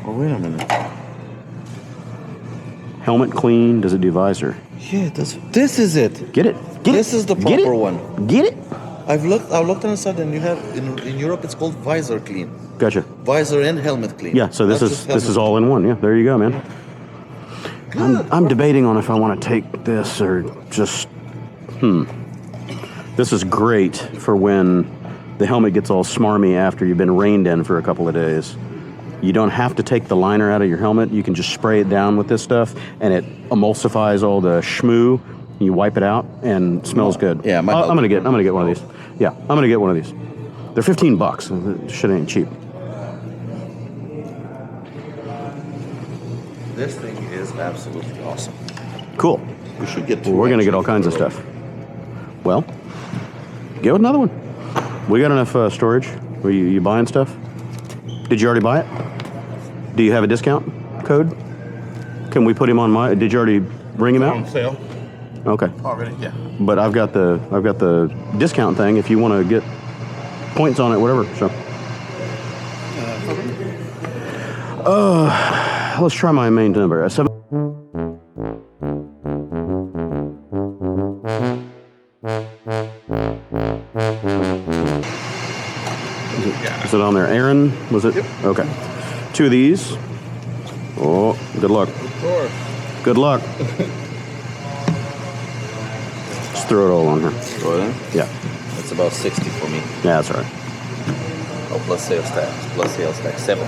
Oh, wait a minute. Helmet clean. Does it do visor? Yeah, this is it. Get it. Get This it. is the Get proper it. one. Get it. I looked on the side, and you have in Europe it's called visor clean. Gotcha. Visor and helmet clean. Yeah. So this Not is just this is helmet. all in one. Yeah. There you go, man. I'm debating on if I want to take this or just. This is great for when the helmet gets all smarmy after you've been rained in for a couple of days. You don't have to take the liner out of your helmet. You can just spray it down with this stuff, and it emulsifies all the schmoo. You wipe it out, and it smells good. Yeah, my I'm gonna get one of these. Yeah, I'm gonna get one of these. They're $15. Shit ain't cheap. This thing is absolutely awesome. Cool. We should get. Well, we're gonna get all kinds of stuff. Well, get another one. We got enough storage. Were you buying stuff? Did you already buy it? Do you have a discount code? Can we put him on my? Did you already bring him out? On sale Okay. already? Yeah. But I've got the discount thing. If you want to get points on it, whatever. So. Let's try my main number. 7. Is it on there? Aaron, was it? Yep. Okay. 2 of these. Oh, good luck. Of course. Good luck. Just throw it all on here. Throw it in. Yeah. It's about 60 for me. Yeah, that's all right. Oh, plus sales tax. Plus sales tax 70.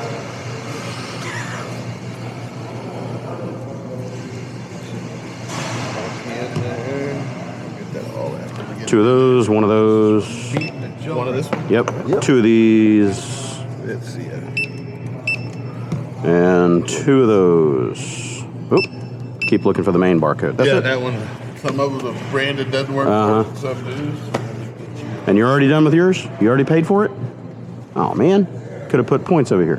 Get that all after we get 2 of those, 1 of those. one of this one. Yep. 2 of these. Let's see. And 2 of those. Oop. Keep looking for the main barcode. That's Yeah, it. that one. Some of the branded doesn't work. Uh-huh. Some do. And you're already done with yours? You already paid for it? Oh, man. Could have put points over here.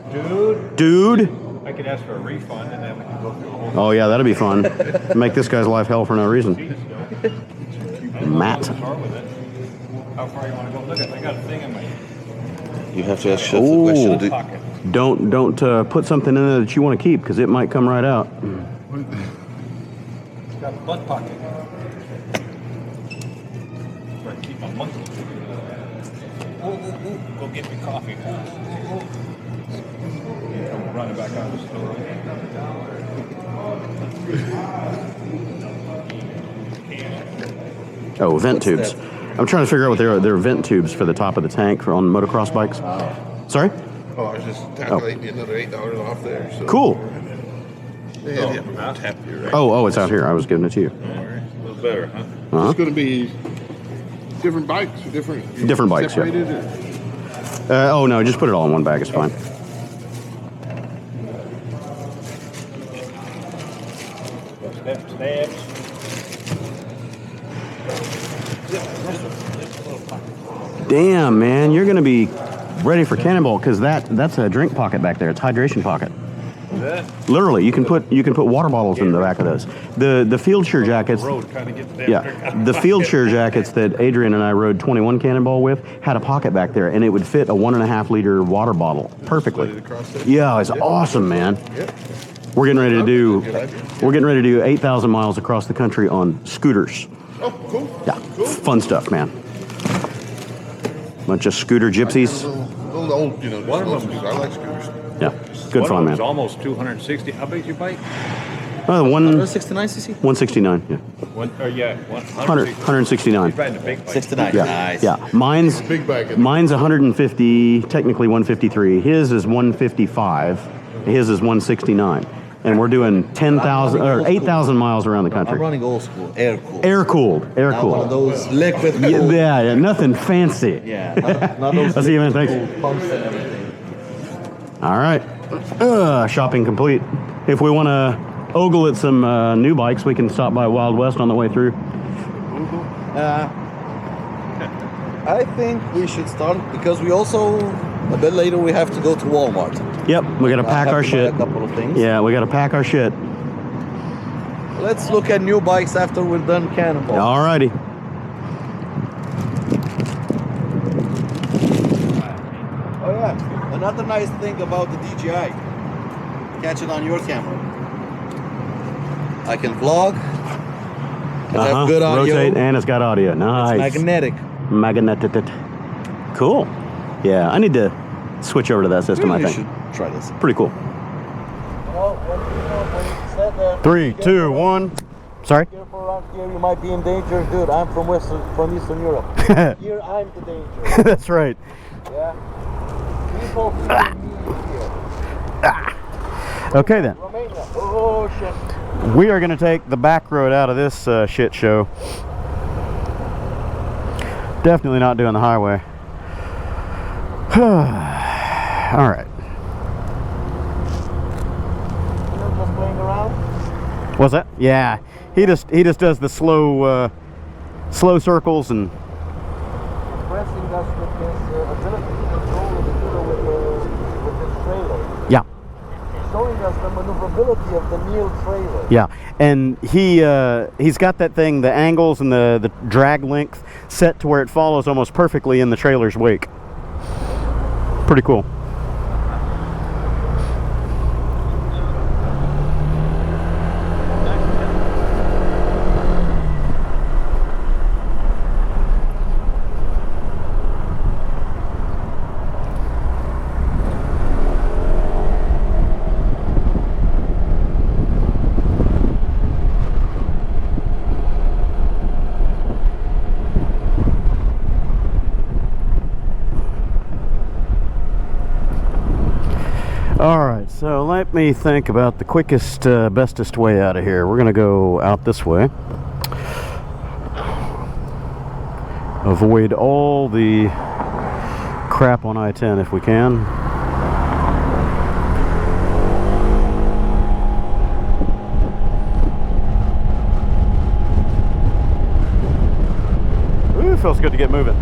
Dude. I I could ask for a refund and then we can go through the whole Oh yeah, that'd be fun. Make this guy's life hell for no reason. Matt. car with it. How far you want to go? Look, I got a thing in my You have to ask yourself the question. pocket. Don't put something in there that you want to keep because it might come right out. It's got a butt pocket. Where I keep my monkey. Go get me coffee. I'm running back out of the store. Oh, vent tubes. I'm trying to figure out what they're vent tubes for the top of the tank for on motocross bikes. Sorry? Oh, I was just calculating another $8 off there. So. Cool. Yeah, tap here, right? Oh, it's out here. I was giving it to you. A little better, huh? Uh-huh. It's going to be different bikes, different Bikes, yeah. separated, or- Oh no, just put it all in one bag. It's fine. Snaps. Damn, man, you're gonna be ready for Cannonball because that's a drink pocket back there. It's hydration pocket. Literally, you can put water bottles in the back of those. The field cheer jackets. Road kind of gets there. Yeah, the field cheer jackets that Adrian and I rode 21 Cannonball with had a pocket back there, and it would fit a 1.5 liter water bottle perfectly. Slide it across there. Yeah, it's awesome, man. Yep. We're getting ready to do Good idea. we're getting ready to do 8,000 miles across the country on scooters. Oh, cool. Yeah, Cool. fun stuff, man. Bunch of scooter gypsies. Little old, you know, One of slow them- scooters. I like scooters. Yeah, good fun, It's man. almost 260. How big's your bike? 169cc? 169, yeah. 169. He's riding a big bike. 69. Yeah, Nice. yeah. Mine's Big bag. mine's 150, technically 153. His is 155. His is 169. And we're doing 10,000 or 8,000 miles around the I'm country. running old school, air cooled. Air cooled, air Not one of cooled. those liquid Yeah, cooled. yeah, nothing fancy. Yeah, not those I'll see you, man. liquid Thanks. cooled pumps and everything. All right. Shopping complete. If we want to ogle at some new bikes, we can stop by Wild West on the way through. I think we should start because we also a bit later we have to go to Walmart. Yep, we got to pack I have our to buy shit. A couple of things. Yeah, we got to pack our shit. Let's look at new bikes after we're done Cannonball. All righty. Oh yeah, another nice thing about the DJI. Catch it on your camera. I can vlog. Can have good audio. Rotate, and it's got audio. It's Nice. magnetic. Magnetic. Cool. Yeah, I need to switch over to that system, I You think. should try this. Pretty cool. Well, when you said that, 3, 2, 1. Sorry? careful around here, you might be in danger. Dude, I'm from Eastern Europe. Here, I'm the danger. That's right. Yeah? People fear me here. Okay then. Romania. Oh, shit. We are going to take the back road out of this shit show. Definitely not doing the highway. All right. You're just playing around? What's that? Yeah. He just does the slow circles and Pressing us with this ability to control the computer with this trailer. yeah. Showing us the maneuverability of the Neil trailer. Yeah, and he's got that thing, the angles and the drag length set to where it follows almost perfectly in the trailer's wake. Pretty cool. All right, so let me think about the quickest, bestest way out of here. We're gonna go out this way. Avoid all the crap on I-10 if we can. Ooh, feels good to get moving.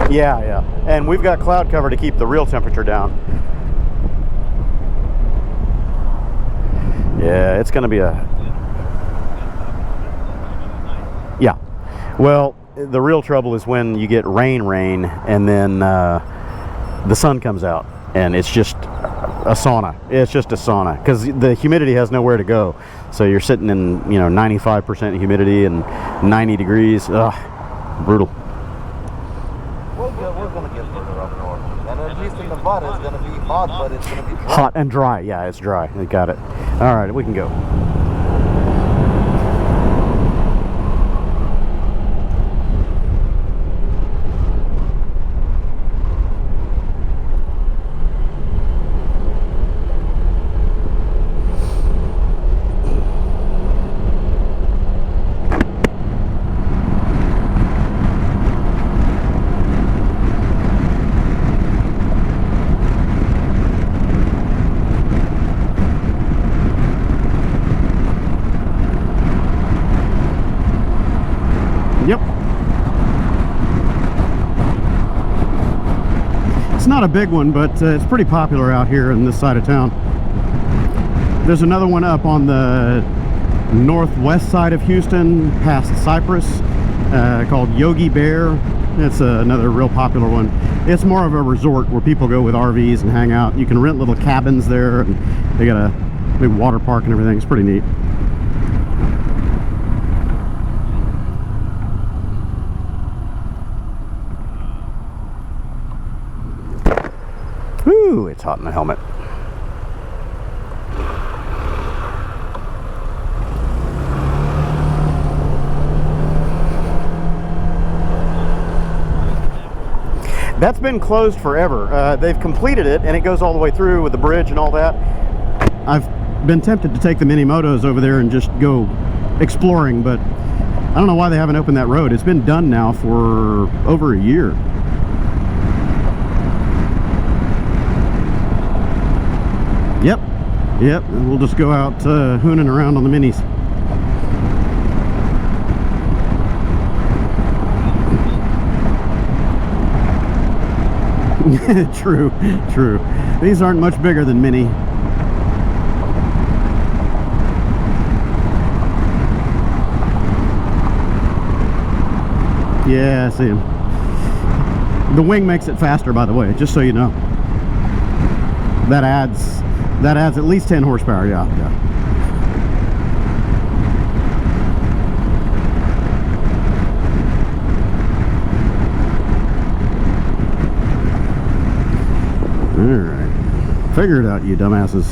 Yeah, yeah. And we've got cloud cover to keep the real temperature down. Yeah, it's going to be a... Yeah. Well, the real trouble is when you get rain, and then the sun comes out, and it's just a sauna. It's just a sauna, because the humidity has nowhere to go. So you're sitting in, 95% humidity and 90 degrees. Ugh, brutal. We're going to get further up north. And at least in Nevada, it's going to be hot, but it's going to be dry. Hot and dry. Yeah, it's dry. They got it. All right, we can go. Yep. It's not a big one, but it's pretty popular out here in this side of town. There's another one up on the northwest side of Houston, past Cypress, called Yogi Bear. It's another real popular one. It's more of a resort where people go with RVs and hang out. You can rent little cabins there, and they got a big water park and everything. It's pretty neat. Whew, it's hot in the helmet. That's been closed forever. They've completed it, and it goes all the way through with the bridge and all that. I've been tempted to take the mini motos over there and just go exploring, but I don't know why they haven't opened that road. It's been done now for over a year. Yep, and we'll just go out hooning around on the minis. True. These aren't much bigger than mini. Yeah, I see him. The wing makes it faster, by the way, just so you know. That adds at least 10 horsepower, yeah. Alright. Figure it out, you dumbasses.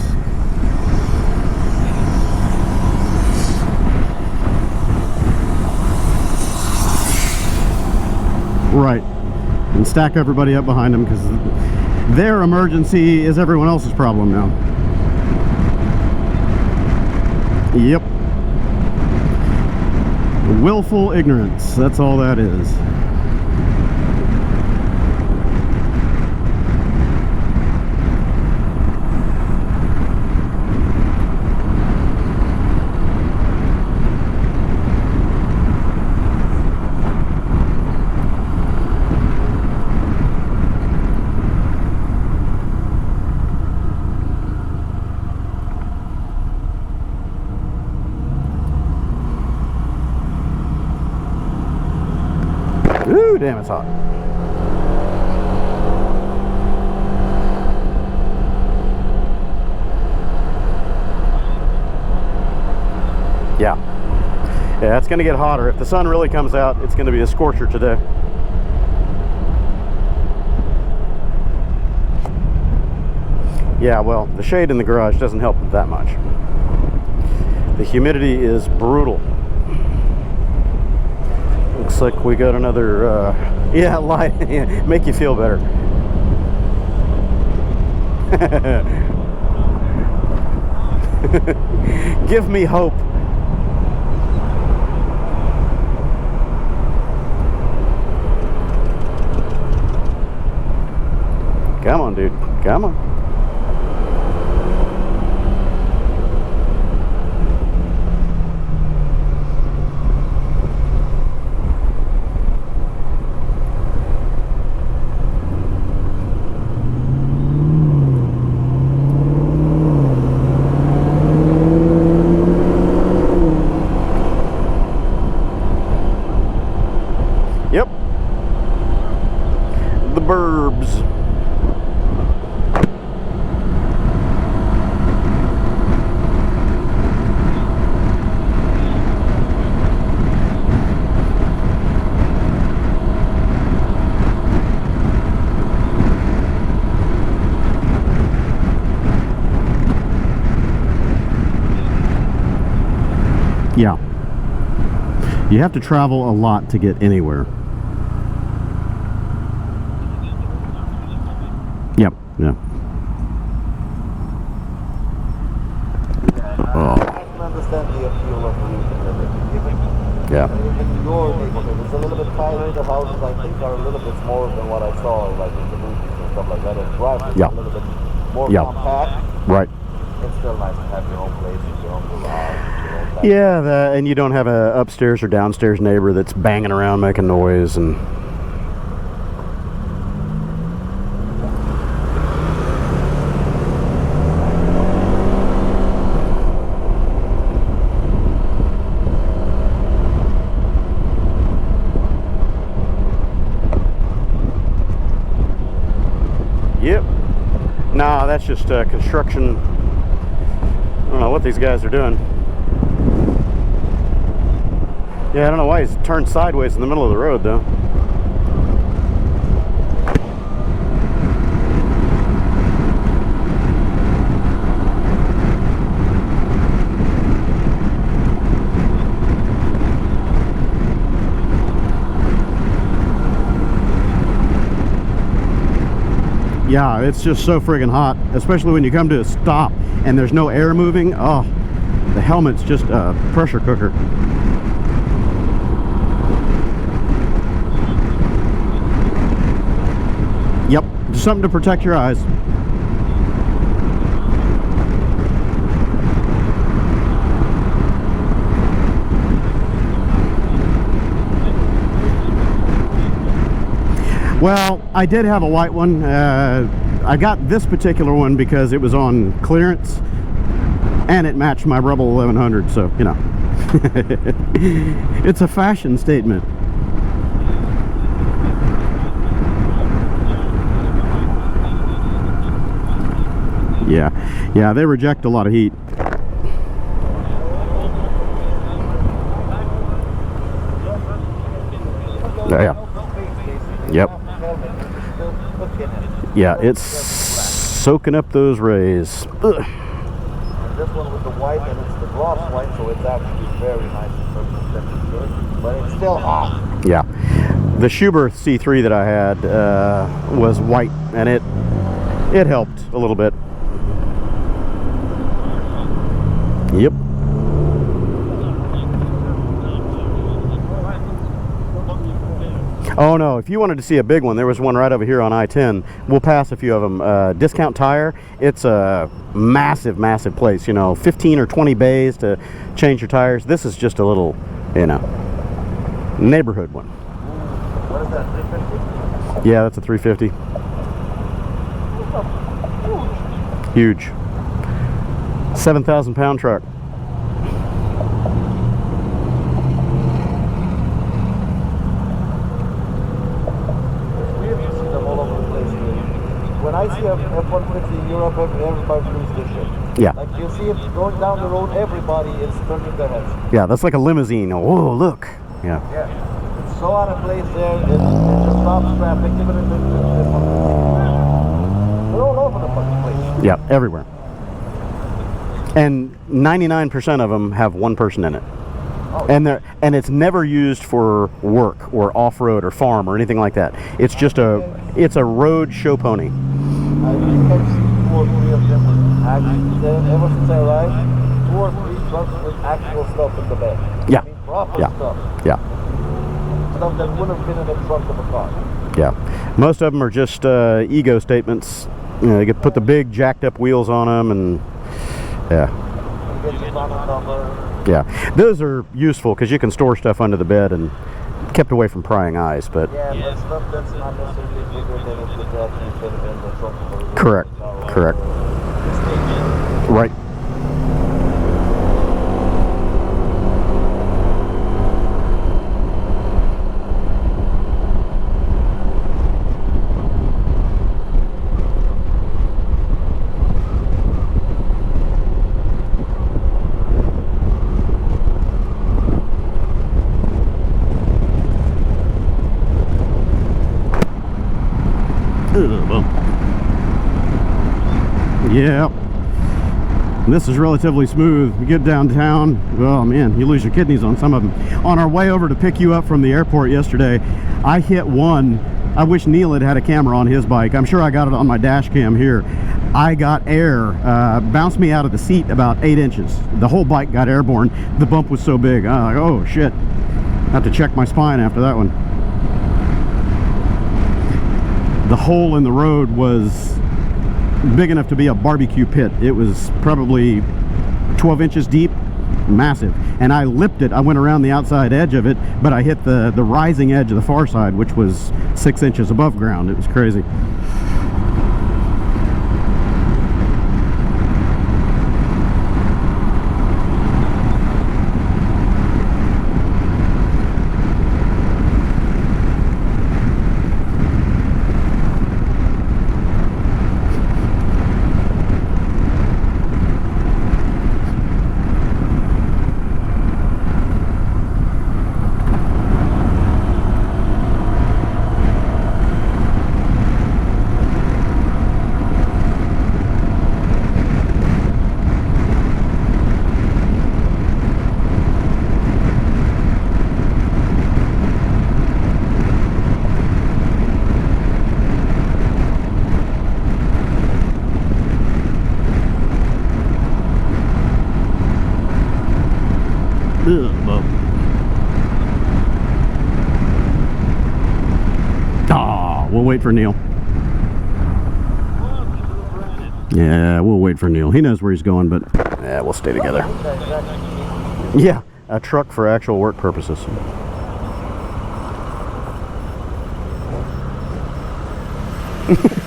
Right. And stack everybody up behind them, because their emergency is everyone else's problem now. Yep. Willful ignorance. That's all that is. Ooh, damn, it's hot. Yeah, it's going to get hotter. If the sun really comes out, it's going to be a scorcher today. Yeah, well, the shade in the garage doesn't help it that much. The humidity is brutal. Looks like we got another, yeah, light, make you feel better. Give me hope. Come on, dude. Come on. Yeah. You have to travel a lot to get anywhere. Yep. Yeah. Oh. I can understand the appeal of using it. Yeah. In your neighborhood, it's a little bit tighter. The houses, I think, are a little bit smaller than what I saw, like in the movies and stuff like that. And driving is Yeah. a little bit more Yeah. compact. Right. It's still nice to have your own place, your own garage, your own back. Yeah, and you don't have a upstairs or downstairs neighbor that's banging around making noise and. Yep. Nah, that's just construction. I don't know what these guys are doing. Yeah, I don't know why he's turned sideways in the middle of the road, though. Yeah, it's just so friggin' hot, especially when you come to a stop and there's no air moving. Oh, the helmet's just a pressure cooker. Yep, just something to protect your eyes. Well, I did have a white one. I got this particular one because it was on clearance and it matched my Rebel 1100, so, you know. It's a fashion statement. Yeah, they reject a lot of heat. Yeah. Yep. Yeah, it's soaking up those rays. Ugh. And this one with the white, and it's the gloss white, so it's actually very nice in terms of temperature, but it's still hot. Yeah. The Schubert C3 that I had was white, and it helped a little bit. Yep. Oh no, if you wanted to see a big one, there was one right over here on I-10. We'll pass a few of them. Discount Tire, it's a massive, massive place, you know, 15 or 20 bays to change your tires. This is just a little, you know, neighborhood one. What is that, 350? Yeah, that's a 350. Huge. 7,000 pound truck. When I see a F-150 in Europe, everybody loses their shit. Yeah. Like you see it going down the road, everybody is turning their heads. Yeah, that's like a limousine. Oh, look. Yeah. Yeah. It's so out of place there, it just stops traffic, even if it's they're all over the fucking place. Yeah, everywhere. And 99% of them have one person in it. Oh. And it's never used for work or off-road or farm or anything like that. It's just it's a road show pony. I think I've seen 2 or 3 of them actually, ever since I arrived, 2 or 3 trucks with actual stuff in the back. Yeah. I mean, proper Yeah. stuff. Yeah. Stuff that wouldn't have been in the trunk of a car. Yeah. Most of them are just ego statements. You know, you could put the big jacked up wheels on them and yeah. You get your final number. Yeah. Those are useful because you can store stuff under the bed and kept away from prying eyes, but Yeah, but stuff that's not necessarily bigger than it would actually fit in the trunk of a correct. Correct. Right. Yeah. This is relatively smooth. You get downtown, oh man, you lose your kidneys on some of them. On our way over to pick you up from the airport yesterday, I hit one. I wish Neil had a camera on his bike. I'm sure I got it on my dash cam here. I got air, bounced me out of the seat about 8 inches. The whole bike got airborne. The bump was so big. I was like, oh shit. I have to check my spine after that one. The hole in the road was big enough to be a barbecue pit. It was probably 12 inches deep, massive. And I lipped it. I went around the outside edge of it, but I hit the rising edge of the far side, which was 6 inches above ground. It was crazy. We'll wait for Neil. Yeah, we'll wait for Neil. He knows where he's going, but yeah, we'll stay together. Yeah, a truck for actual work purposes.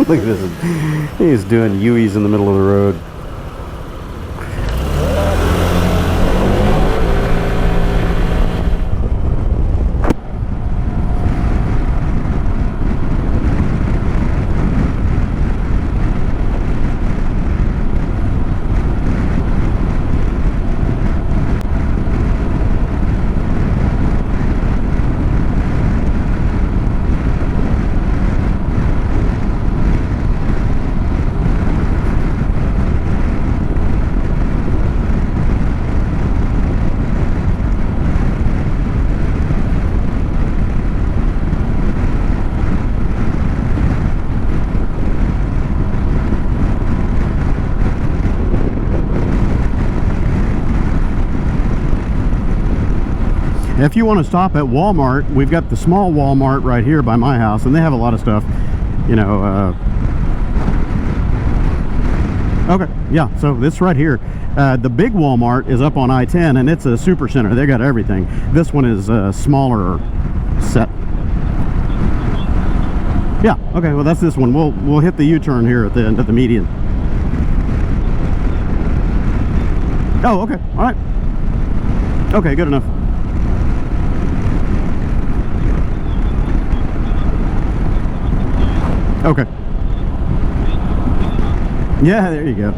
Look at this. He's doing U's in the middle of the road. If you want to stop at Walmart, we've got the small Walmart right here by my house, and they have a lot of stuff, you know. Okay, yeah, so this right here. The big Walmart is up on I-10, and it's a super center. They got everything. This one is a smaller set. Yeah, okay, well that's this one. We'll hit the U-turn here at the end of the median. Oh, okay, all right. Okay, good enough. Okay. Yeah, there you go.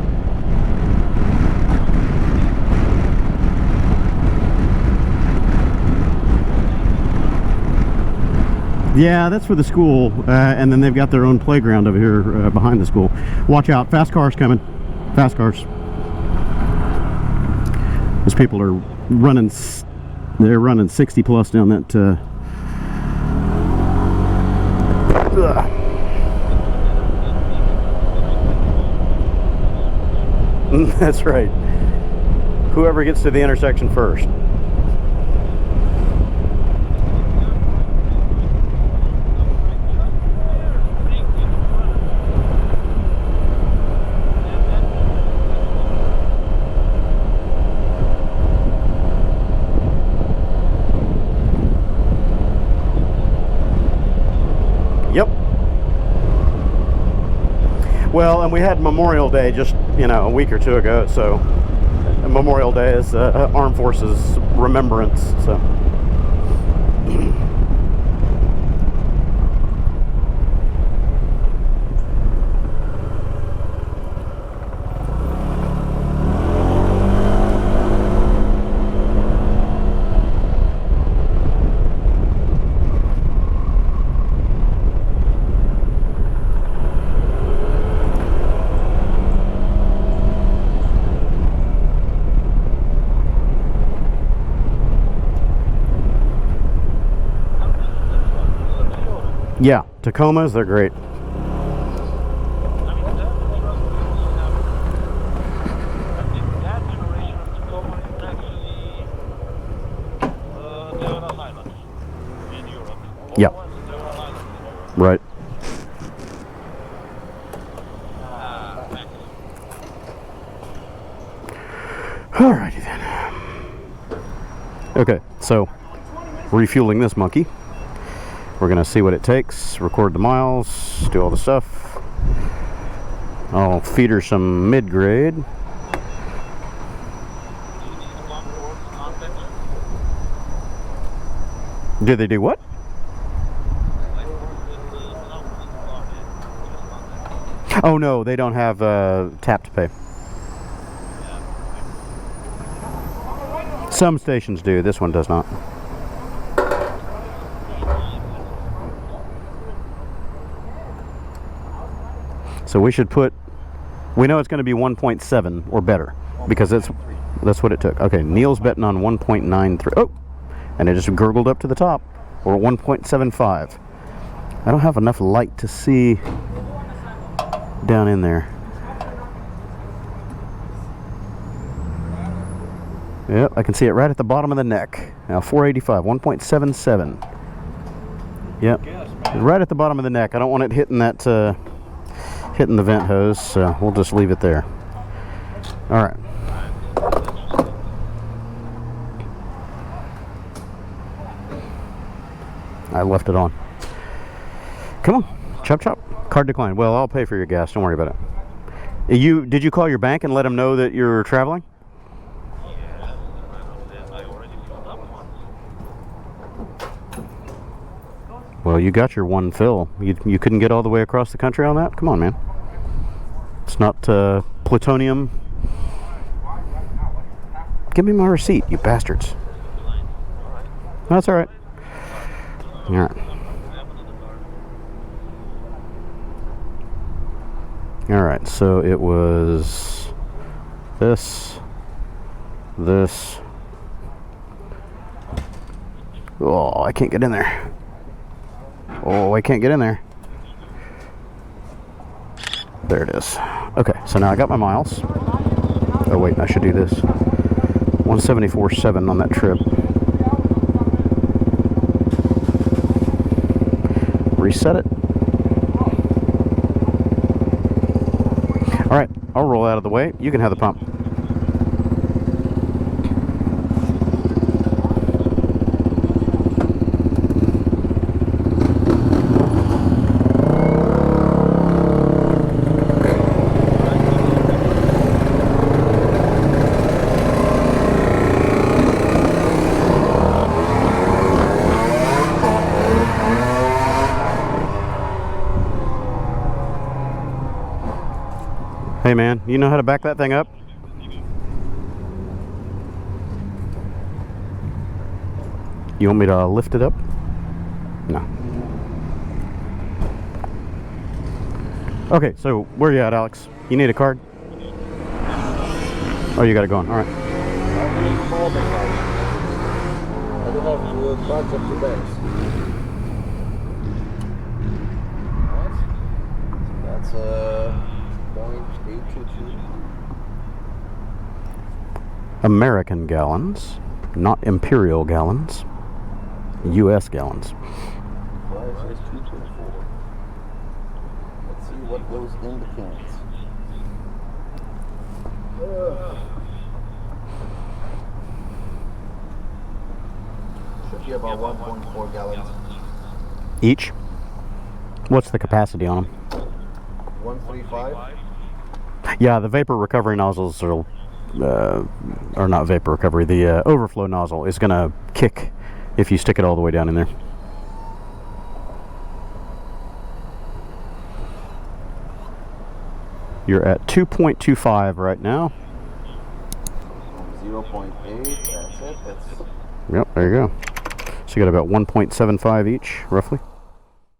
Yeah, that's for the school, and then they've got their own playground over here behind the school. Watch out, fast cars coming. Fast cars. Those people are running, they're running 60 plus down that That's right. Whoever gets to the intersection first. Yep. Well, and we had Memorial Day just, you know, a week or two ago, so Memorial Day is Armed Forces Remembrance, so. Yeah, Tacomas, they're great. Yeah. Right. Alrighty then. Okay, so refueling this monkey. We're gonna see what it takes, record the miles, do all the stuff. I'll feed her some mid-grade. Did they do what? Oh no, they don't have tap to pay. Some stations do, this one does not. So we should put, we know it's going to be 1.7 or better because that's what it took. Okay, Neil's betting on 1.93. Oh, and it just gurgled up to the top. Or 1.75. I don't have enough light to see down in there. Yep, I can see it right at the bottom of the neck. Now 485, 1.77. Yep, right at the bottom of the neck. I don't want it hitting that, hitting the vent hose, so we'll just leave it there. All right. I left it on. Come on, chop chop. Card decline. Well, I'll pay for your gas. Don't worry about it. Did you call your bank and let them know that you're traveling? Well, you got your one fill. You couldn't get all the way across the country on that? Come on, man. It's not plutonium. Give me my receipt, you bastards. That's all right. All right. All right, so it was this. Oh, I can't get in there. Oh, I can't get in there. There it is. Okay, so now I got my miles. Oh wait, I should do this. 174.7 on that trip. Reset it. All right, I'll roll out of the way. You can have the pump. Hey man, you know how to back that thing up? You want me to lift it up? No. Okay, so where are you at, Alex? You need a card? Oh, you got it going. All right. I don't have cards up to banks. That's 0.822. American gallons, not imperial gallons. U.S. gallons. Price is 224. Let's see what goes in the cans. Should be about 1.4 gallons. Each? What's the capacity on them? 135. Yeah, the vapor recovery nozzles are not vapor recovery. The overflow nozzle is going to kick if you stick it all the way down in there. You're at 2.25 right now. 0.8. That's it. Yep, there you go. So you got about 1.75 each, roughly.